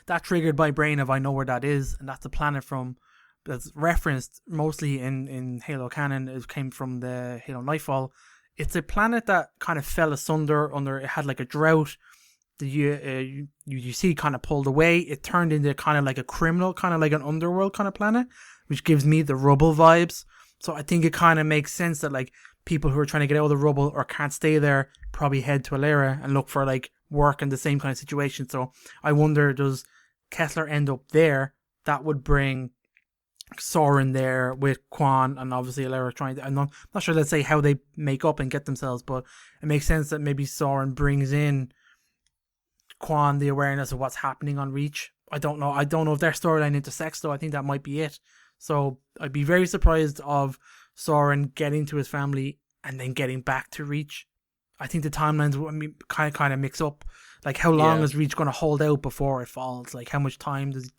That triggered my brain of I know where that is, and that's a planet that's referenced mostly in Halo canon. It came from the Halo Nightfall. It's a planet that kind of fell asunder it had like a drought. You see kind of pulled away. It turned into kind of like a criminal, kind of like an underworld kind of planet, which gives me the rubble vibes. So I think it kind of makes sense that like people who are trying to get out of the rubble or can't stay there probably head to Ilaria and look for like work in the same kind of situation. So I wonder, does Kessler end up there? That would bring Soren there with Kwan, and obviously Ilaria trying to, I'm not sure, let's say, how they make up and get themselves, but it makes sense that maybe Soren brings in Kwan the awareness of what's happening on Reach. I don't know if their storyline intersects, though. I think that might be it. So I'd be very surprised of Soren getting to his family and then getting back to Reach. I think the timelines kind of mix up. Like, how long is Reach going to hold out before it falls? Like, how much time does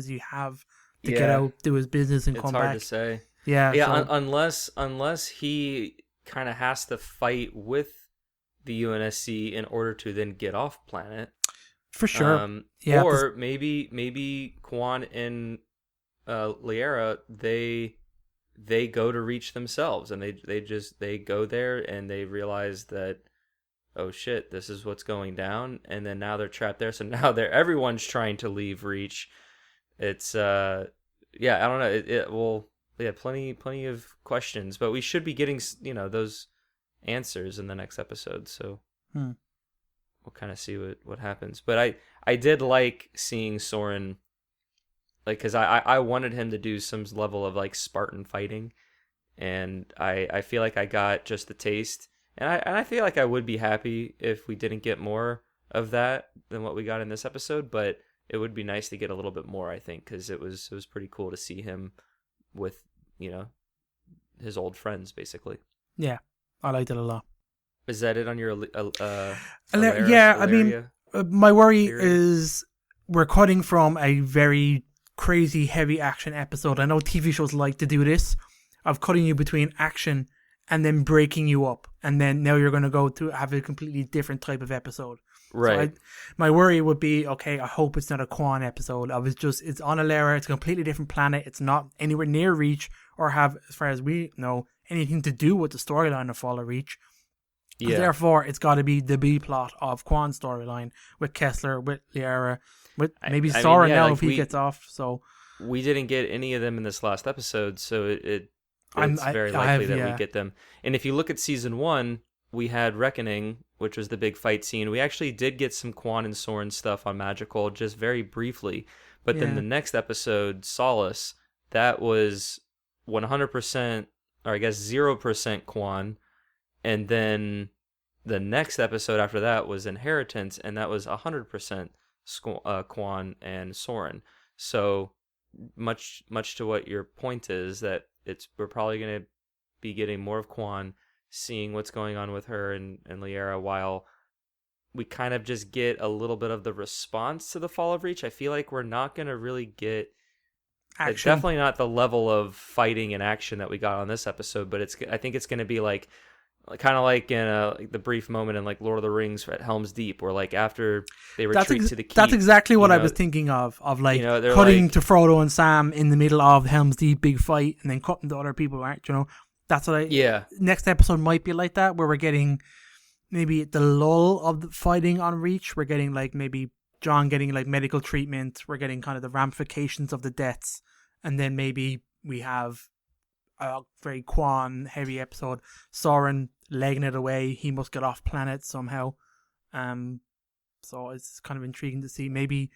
he have to get out, do his business, and come back?
It's hard to say.
Yeah.
Unless he kind of has to fight with the UNSC in order to then get off planet.
For sure.
Or maybe Kwan and Liara, they go to Reach themselves, and they go there and they realize that, oh shit, this is what's going down, and then now they're trapped there. So now everyone's trying to leave Reach. It's I don't know. Plenty of questions, but we should be getting those answers in the next episode. So we'll kind of see what happens. But I did like seeing Soren, like, because I wanted him to do some level of like Spartan fighting, and I feel like I got just the taste. And I feel like I would be happy if we didn't get more of that than what we got in this episode, but it would be nice to get a little bit more, I think, because it was pretty cool to see him with, his old friends, basically.
Yeah, I liked it a lot.
Is that it on your
I mean, my worry is we're cutting from a very crazy, heavy action episode. I know TV shows like to do this, of cutting you between action and then breaking you up, and then now you're going to go to have a completely different type of episode.
Right.
So my worry would be, okay, I hope it's not a Kwan episode. It's on Ilaria, it's a completely different planet, it's not anywhere near Reach, or have, as far as we know, anything to do with the storyline of Fall of Reach. Yeah. Therefore, it's got to be the B plot of Kwan's storyline with Kessler, with Liara, with maybe Soren if he gets off. So
we didn't get any of them in this last episode, so it's very likely that we get them. And if you look at season 1, we had Reckoning, which was the big fight scene. We actually did get some Kwan and Soren stuff on Magical, just very briefly. But then the next episode, Solace, that was 100%, or I guess 0% Kwan. And then the next episode after that was Inheritance, and that was 100% Quan and Soren. So much to what your point is, that we're probably going to be getting more of Quan, seeing what's going on with her and Liera, while we kind of just get a little bit of the response to the fall of Reach. I feel like we're not going to really get
Action.
definitely not the level of fighting and action that we got on this episode, but I think it's going to be like kind of like in the brief moment in like Lord of the Rings at Helm's Deep, where like after they retreat to the keep.
That's exactly what I was thinking of like cutting like, to Frodo and Sam in the middle of Helm's Deep big fight, and then cutting to other people, right? That's what next episode might be like that, where we're getting maybe the lull of the fighting on Reach. We're getting like maybe John getting like medical treatment. We're getting kind of the ramifications of the deaths, and then maybe we have a very Quan heavy episode. Soren legging it away. He must get off planet somehow. So it's kind of intriguing to see. Maybe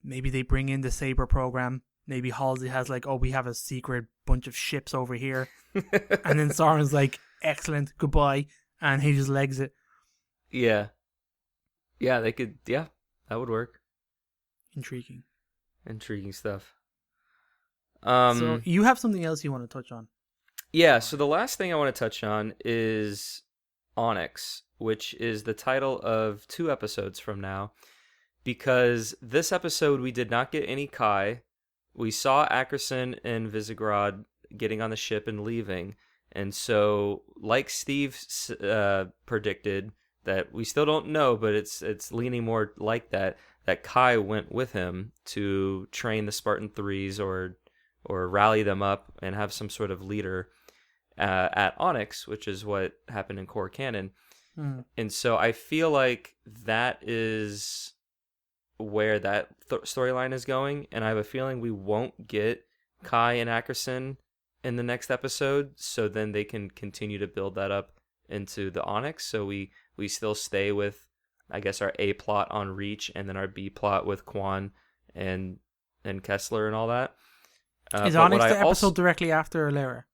they bring in the Saber program. Maybe Halsey has like, we have a secret bunch of ships over here. And then Soren's like, excellent, goodbye. And he just legs it.
Yeah. Yeah, they could, that would work.
Intriguing
stuff.
So you have something else you want to touch on?
Yeah, so the last thing I want to touch on is Onyx, which is the title of 2 episodes from now. Because this episode we did not get any Kai. We saw Ackerson and Visegrad getting on the ship and leaving. And so, like Steve predicted, that we still don't know, but it's leaning more like that Kai went with him to train the Spartan 3s or rally them up and have some sort of leader at Onyx, which is what happened in core canon. And so I feel like that is where that storyline is going, and I have a feeling we won't get Kai and Ackerson in the next episode, so then they can continue to build that up into the Onyx. So we still stay with, I guess, our A plot on Reach, and then our B plot with Quan and Kessler and all that.
Is Onyx the episode directly after Lara?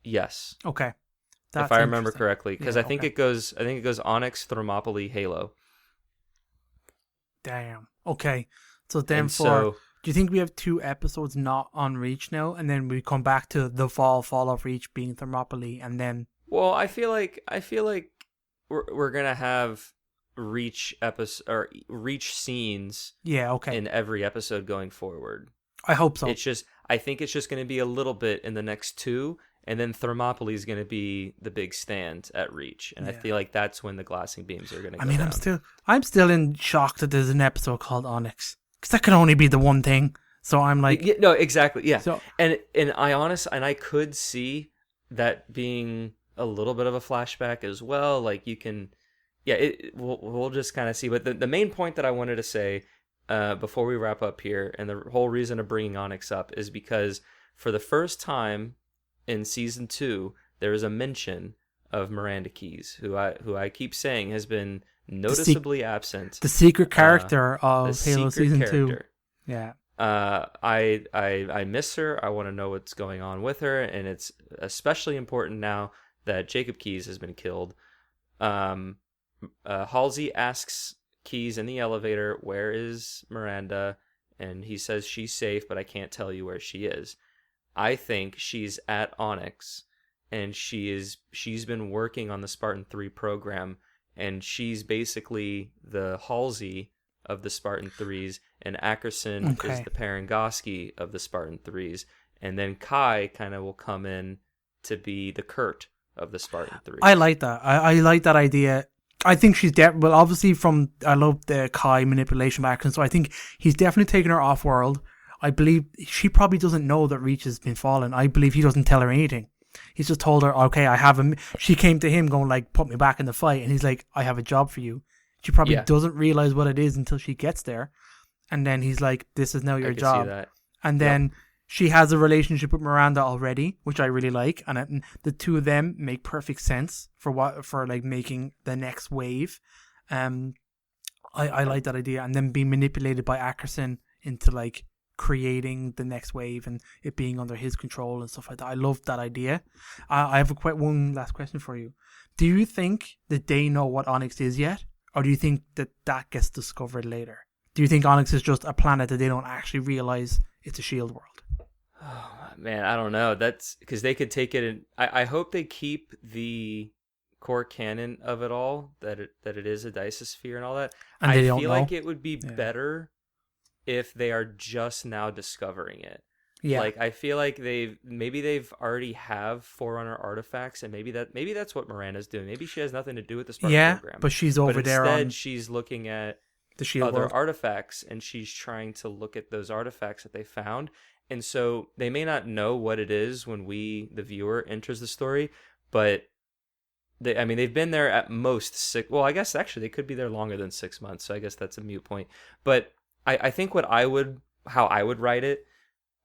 Yes.
Okay.
If I remember correctly, because I think it goes Onyx, Thermopylae, Halo.
Damn. Okay. So then do you think we have 2 episodes not on Reach now, and then we come back to the fall of Reach being Thermopylae, and then?
Well, I feel like we're gonna have Reach Reach scenes.
Yeah. Okay.
In every episode going forward.
I hope so.
I think it's just going to be a little bit in the next 2, and then Thermopylae is going to be the big stand at Reach, and I feel like that's when the glassing beams are going to go down.
I'm still in shock that there's an episode called Onyx, because that could only be the one thing. So I'm like,
no, exactly, yeah.
So,
and I could see that being a little bit of a flashback as well. Like you can, we'll just kind of see. But the main point that I wanted to say before we wrap up here, and the whole reason of bringing Onyx up, is because for the first time in season 2, there is a mention of Miranda Keyes, who I keep saying has been noticeably absent.
The secret character of Halo season 2. Yeah.
I miss her. I want to know what's going on with her, and it's especially important now that Jacob Keyes has been killed. Halsey asks Keyes in the elevator, "Where is Miranda?" And he says she's safe, but I can't tell you where she is. I think she's at Onyx, and she's been working on the Spartan 3 program, and she's basically the Halsey of the Spartan 3s, and Ackerson is the Parangoski of the Spartan 3s, and then Kai kind of will come in to be the Kurt of the Spartan 3s.
I like that. I like that idea. I think she's well, obviously I love the Kai manipulation of Ackerson, so I think he's definitely taken her off world. I believe she probably doesn't know that Reach has been fallen. I believe he doesn't tell her anything. He's just told her, okay, I have him. She came to him going like, put me back in the fight. And he's like, I have a job for you. She probably doesn't realize what it is until she gets there. And then he's like, this is now your job. See that. And then she has a relationship with Miranda already, which I really like. And the two of them make perfect sense for like making the next wave. I like that idea. And then being manipulated by Ackerson into like creating the next wave and it being under his control and stuff like that. I love that idea. I have one last question for you. Do you think that they know what Onyx is yet? Or do you think that gets discovered later? Do you think Onyx is just a planet that they don't actually realize it's a shield world?
Oh, man, I don't know. That's because they could take it in. I hope they keep the core canon of it all, that it is a disosphere and all that.
And
I
they don't
feel
know.
like it would be better if they are just now discovering it.
Yeah.
Like, I feel like they've already have Forerunner artifacts, and maybe that's what Miranda's doing. Maybe she has nothing to do with the Spartan program.
But she's over there
instead,
on
she's looking at
the shield
other
world.
artifacts, and she's trying to look at those artifacts that they found. And so they may not know what it is when we, the viewer, enters the story, but they've been there at most 6. Well, I guess actually they could be there longer than 6 months. So I guess that's a moot point. But I think how I would write it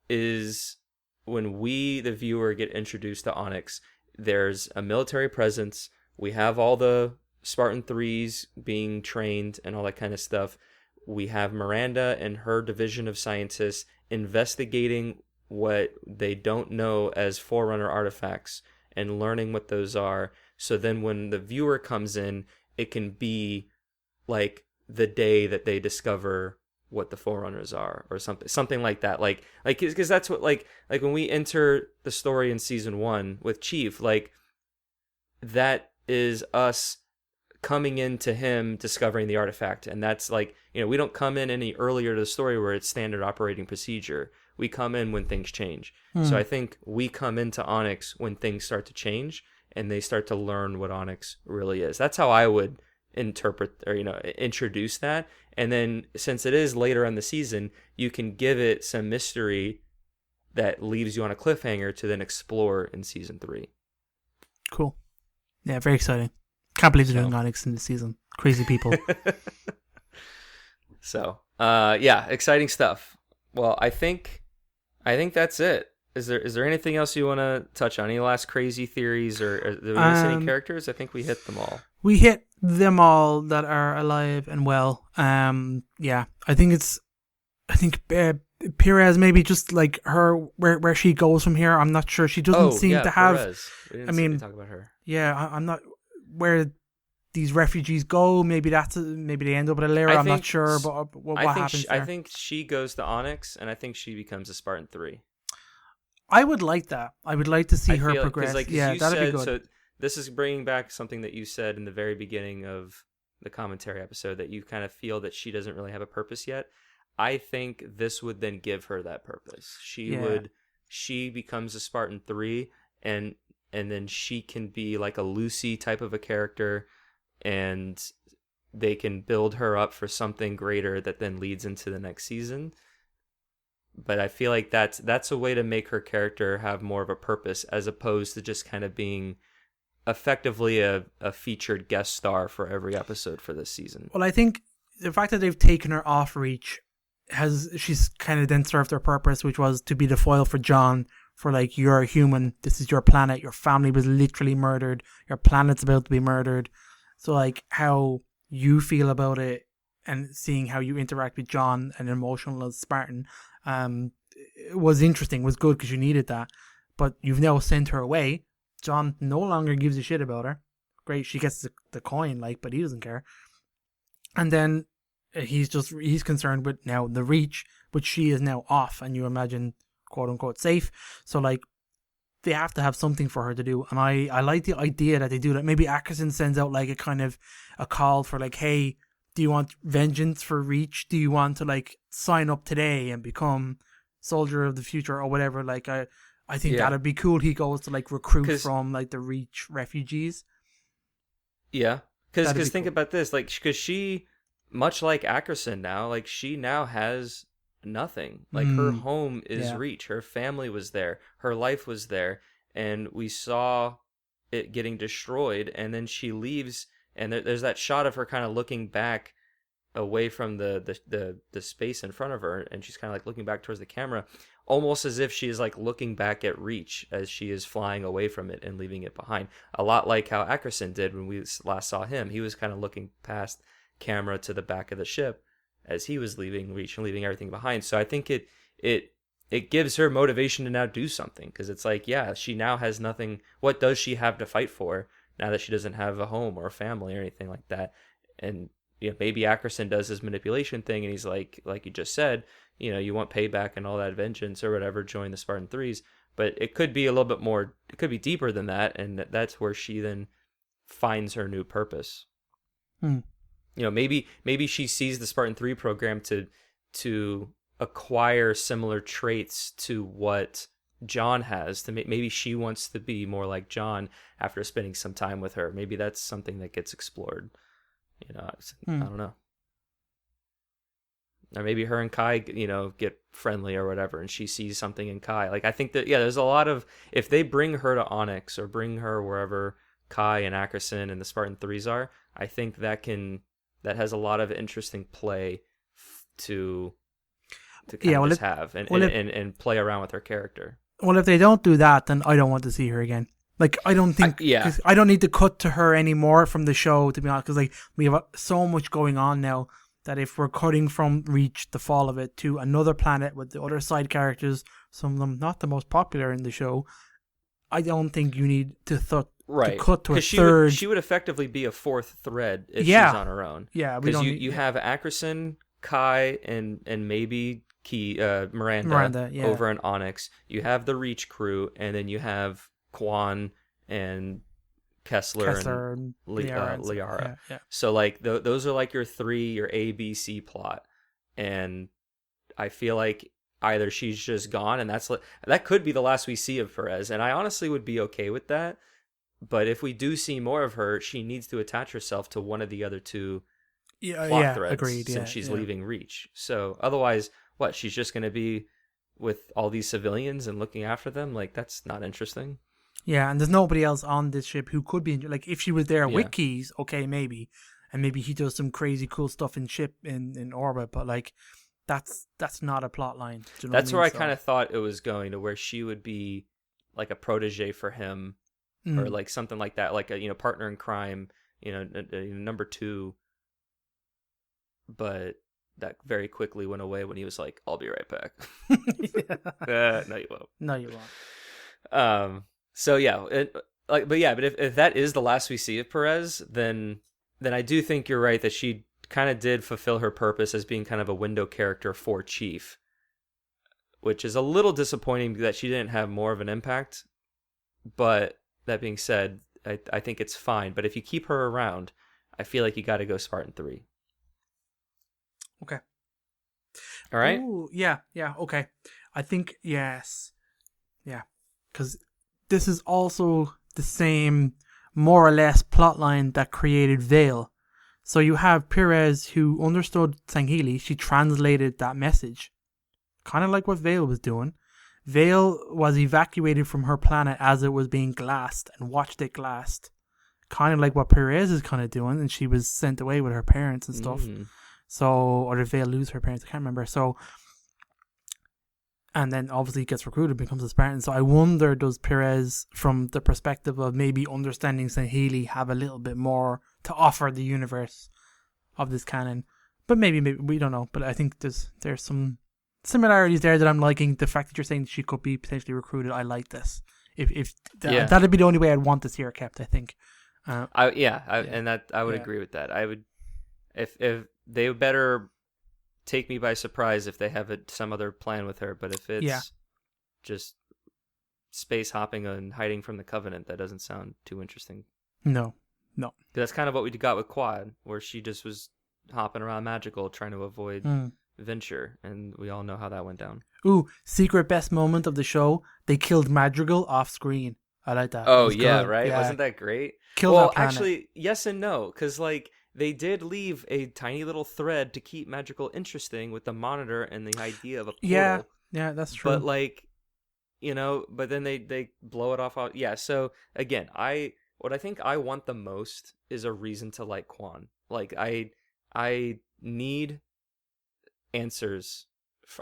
is when we, the viewer, get introduced to Onyx, there's a military presence. We have all the Spartan 3s being trained and all that kind of stuff. We have Miranda and her division of scientists investigating what they don't know as Forerunner artifacts and learning what those are. So then when the viewer comes in, it can be like the day that they discover what the Forerunners are, or something like that. Like because that's what like when we enter the story in season 1 with Chief, like that is us coming into him discovering the artifact. And that's like, we don't come in any earlier to the story where it's standard operating procedure. We come in when things change. So I think we come into Onyx when things start to change and they start to learn what Onyx really is. That's how I would interpret or introduce that. And then since it is later in the season, you can give it some mystery that leaves you on a cliffhanger to then explore in season 3.
Cool. Yeah, very exciting. Can't believe they're doing Onyx in this season. Crazy people.
So, yeah, exciting stuff. Well, I think that's it. Is there anything else you want to touch on? Any last crazy theories, or did we miss any characters? I think we hit them all.
We hit them all that are alive and well. Yeah, I think Perez, maybe just like her, where she goes from here. I'm not sure. She doesn't seem to have.
Perez. We didn't talk about her.
Yeah, I'm not where these refugees go. Maybe maybe they end up at a lair. I'm not sure, but what happens there?
I think she goes to Onyx, and I think she becomes a Spartan 3.
I would like that. I would like to see her progress. That'd be good.
So this is bringing back something that you said in the very beginning of the commentary episode, that you kind of feel that she doesn't really have a purpose yet. I think this would then give her that purpose. She becomes a Spartan 3, and then she can be like a Lucy type of a character, and they can build her up for something greater that then leads into the next season. But I feel like that's a way to make her character have more of a purpose, as opposed to just kind of being effectively a featured guest star for every episode for this season.
Well, I think the fact that they've taken her off Reach she's kind of then served her purpose, which was to be the foil for John, for like, you're a human, this is your planet, your family was literally murdered, your planet's about to be murdered. So like how you feel about it and seeing how you interact with John, an emotional Spartan, was interesting, was good, because you needed that. But you've now sent her away. John no longer gives a shit about her. Great, she gets the coin, like, but he doesn't care. And then he's concerned with now the Reach, but she is now off, and you imagine, quote unquote, safe. So like, they have to have something for her to do, and I like the idea that they do that. Maybe Ackerson sends out like a kind of a call for like, hey, do you want vengeance for Reach? Do you want to like sign up today and become soldier of the future or whatever? Like, I think that'd be cool. He goes to like recruit from like the Reach refugees.
Yeah, because think about this, like, because she, much like Ackerson now, like, she now has nothing. Like, her home is Reach. Her family was there. Her life was there, and we saw it getting destroyed. And then she leaves, and there's that shot of her kind of looking back away from the space in front of her, and she's kind of like looking back towards the camera, almost as if she is like looking back at Reach as she is flying away from it and leaving it behind. A lot like how Ackerson did when we last saw him. He was kind of looking past camera to the back of the ship as he was leaving Reach and leaving everything behind. So I think it gives her motivation to now do something, because it's like, yeah, she now has nothing. What does she have to fight for now that she doesn't have a home or a family or anything like that? And maybe Ackerson does his manipulation thing, and he's like you just said, you want payback and all that vengeance or whatever, join the Spartan Threes. But it could be a little bit more, it could be deeper than that, and that's where she then finds her new purpose. Maybe she sees the Spartan 3 program to acquire similar traits to what John has. Maybe she wants to be more like John after spending some time with her. Maybe that's something that gets explored. I don't know. Or maybe her and Kai, get friendly or whatever, and she sees something in Kai. Like, I think that, there's a lot of, if they bring her to Onyx or bring her wherever Kai and Ackerson and the Spartan Threes are, I think that has a lot of interesting play to kind of just have and play around with her character.
Well, if they don't do that, then I don't want to see her again. Like, I don't think, I don't need to cut to her anymore from the show, to be honest, because, like, we have so much going on now that if we're cutting from Reach, the fall of it, to another planet with the other side characters, some of them not the most popular in the show, I don't think you need to cut to a third.
She would effectively be a fourth thread if she's on her own.
Yeah,
because you have Ackerson, Kai, and maybe Miranda over in Onyx. You have the Reach crew, and then you have Quan and Kessler and Liara.
Yeah.
So, like, those are like your A, B, C plot, and I feel like either she's just gone, and that could be the last we see of Perez, and I honestly would be okay with that. But if we do see more of her, she needs to attach herself to one of the other two plot threads,
agreed,
since she's leaving Reach. So otherwise, she's just going to be with all these civilians and looking after them? Like, that's not interesting.
Yeah, and there's nobody else on this ship who could be, like, if she was there with Keyes, okay, maybe. And maybe he does some crazy cool stuff in orbit, but, like, that's not a plot line. Do you know
that's
what I
where
mean?
I kind of thought it was going, to where she would be like a protege for him, or like something like that, like a partner in crime, number two. But that very quickly went away when he was like, "I'll be right back." No, you won't.
No, you won't.
So but if that is the last we see of Perez, then I do think you're right that she kind of did fulfill her purpose as being kind of a window character for Chief, which is a little disappointing that she didn't have more of an impact. But that being said, I think it's fine. But if you keep her around, I feel like you got to go Spartan 3.
Okay.
All right?
Ooh, yeah, okay. I think, yes. Yeah. Because this is also the same, more or less, plotline that created Vale. So you have Perez, who understood Sangheili. She translated that message. Kind of like what Vale was doing. Vale was evacuated from her planet as it was being glassed and watched it glassed. Kind of like what Perez is kind of doing, and she was sent away with her parents and stuff. So, or did Vale lose her parents? I can't remember. So, and then obviously gets recruited, becomes a Spartan. So I wonder, does Perez, from the perspective of maybe understanding Sangheili, have a little bit more to offer the universe of this canon? But maybe we don't know. But I think there's some similarities there that I'm liking. The fact that you're saying she could be potentially recruited, I like this. That'd be the only way I'd want to see her kept, I think.
I would agree with that. I would, if they better take me by surprise if they have some other plan with her. But if it's just space hopping and hiding from the Covenant, that doesn't sound too interesting.
No.
That's kind of what we got with Quad, where she just was hopping around magical, trying to avoid Venture, and we all know how that went down.
Ooh, secret best moment of the show: they killed Madrigal off screen. I like that.
Oh yeah, right? Yeah. Wasn't that great?
Well,
actually, yes and no, because like they did leave a tiny little thread to keep Madrigal interesting with the monitor and the idea of a portal.
Yeah, that's true.
But like, but then they blow it off. Yeah. So again, what I think I want the most is a reason to like Quan. Like I need answers.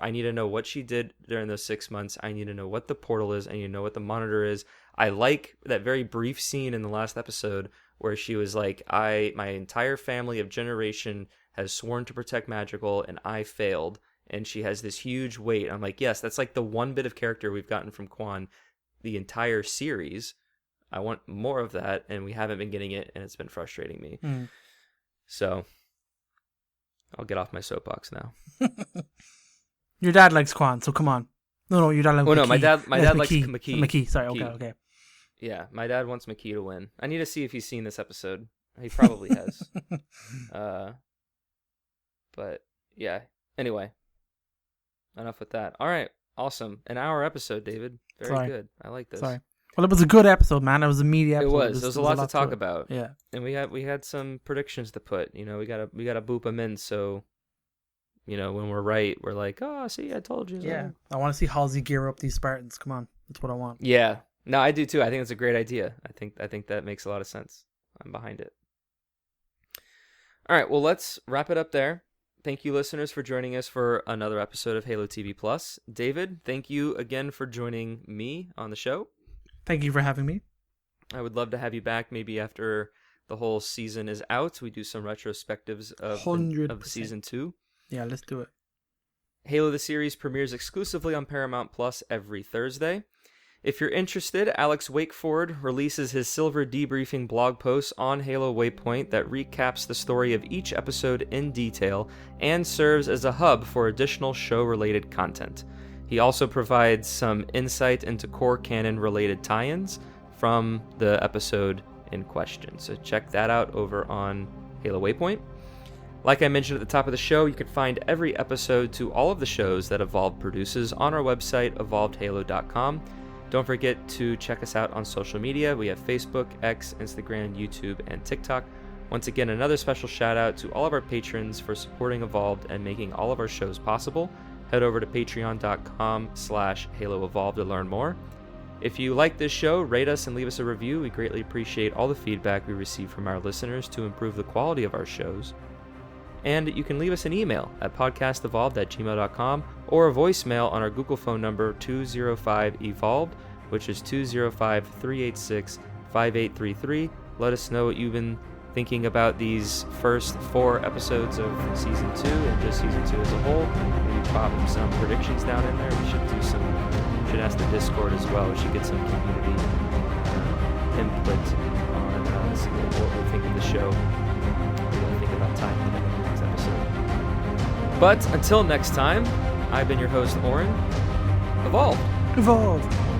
I need to know what she did during those 6 months. I need to know what the portal is. I need to know what the monitor is. I like that very brief scene in the last episode where she was like, my entire family of generation has sworn to protect Madrigal and I failed. And she has this huge weight. I'm like, yes, that's like the one bit of character we've gotten from Quan the entire series. I want more of that, and we haven't been getting it, and it's been frustrating me. So I'll get off my soapbox now.
Your dad likes Quan, so come on. No, your dad likes
Oh,
McKee.
no, my dad likes
McKee.
McKee.
McKee, sorry,
McKee.
okay.
Yeah, my dad wants McKee to win. I need to see if he's seen this episode. He probably has. But, yeah. Anyway. Enough with that. All right. Awesome. An hour episode, David. Very good. I like this.
Sorry. Well, it was a good episode, man. It was a meaty episode.
It was. There was a lot to talk about.
Yeah.
And we had some predictions to put. You know, we gotta boop them in. So, you know, when we're right, we're like, oh, see, I told you.
Yeah. I want to see Halsey gear up these Spartans. Come on, that's what I want.
Yeah. No, I do too. I think it's a great idea. I think that makes a lot of sense. I'm behind it. All right. Well, let's wrap it up there. Thank you, listeners, for joining us for another episode of Halo TV Plus. David, thank you again for joining me on the show.
Thank you for having me.
I would love to have you back maybe after the whole season is out. We do some retrospectives of season 2.
Yeah, let's do it.
Halo the series premieres exclusively on Paramount Plus every Thursday. If you're interested, Alex Wakeford releases his Silver Debriefing blog post on Halo Waypoint that recaps the story of each episode in detail and serves as a hub for additional show-related content. He also provides some insight into core canon-related tie-ins from the episode in question. So check that out over on Halo Waypoint. Like I mentioned at the top of the show, you can find every episode to all of the shows that Evolved produces on our website, evolvedhalo.com. Don't forget to check us out on social media. We have Facebook, X, Instagram, YouTube, and TikTok. Once again, another special shout out to all of our patrons for supporting Evolved and making all of our shows possible. Head over to patreon.com/HaloEvolved to learn more. If you like this show, rate us and leave us a review. We greatly appreciate all the feedback we receive from our listeners to improve the quality of our shows. And you can leave us an email at podcastevolved@gmail.com or a voicemail on our Google phone number 205-EVOLVED, which is 205-386-5833. Let us know what you've been thinking about these first 4 episodes of Season 2 and just Season 2 as a whole. Maybe pop some predictions down in there. We should ask the Discord as well. We should get some community input on what we think of the show. What we think about time in the next episode. But until next time, I've been your host, Oran. Evolved!
Evolved!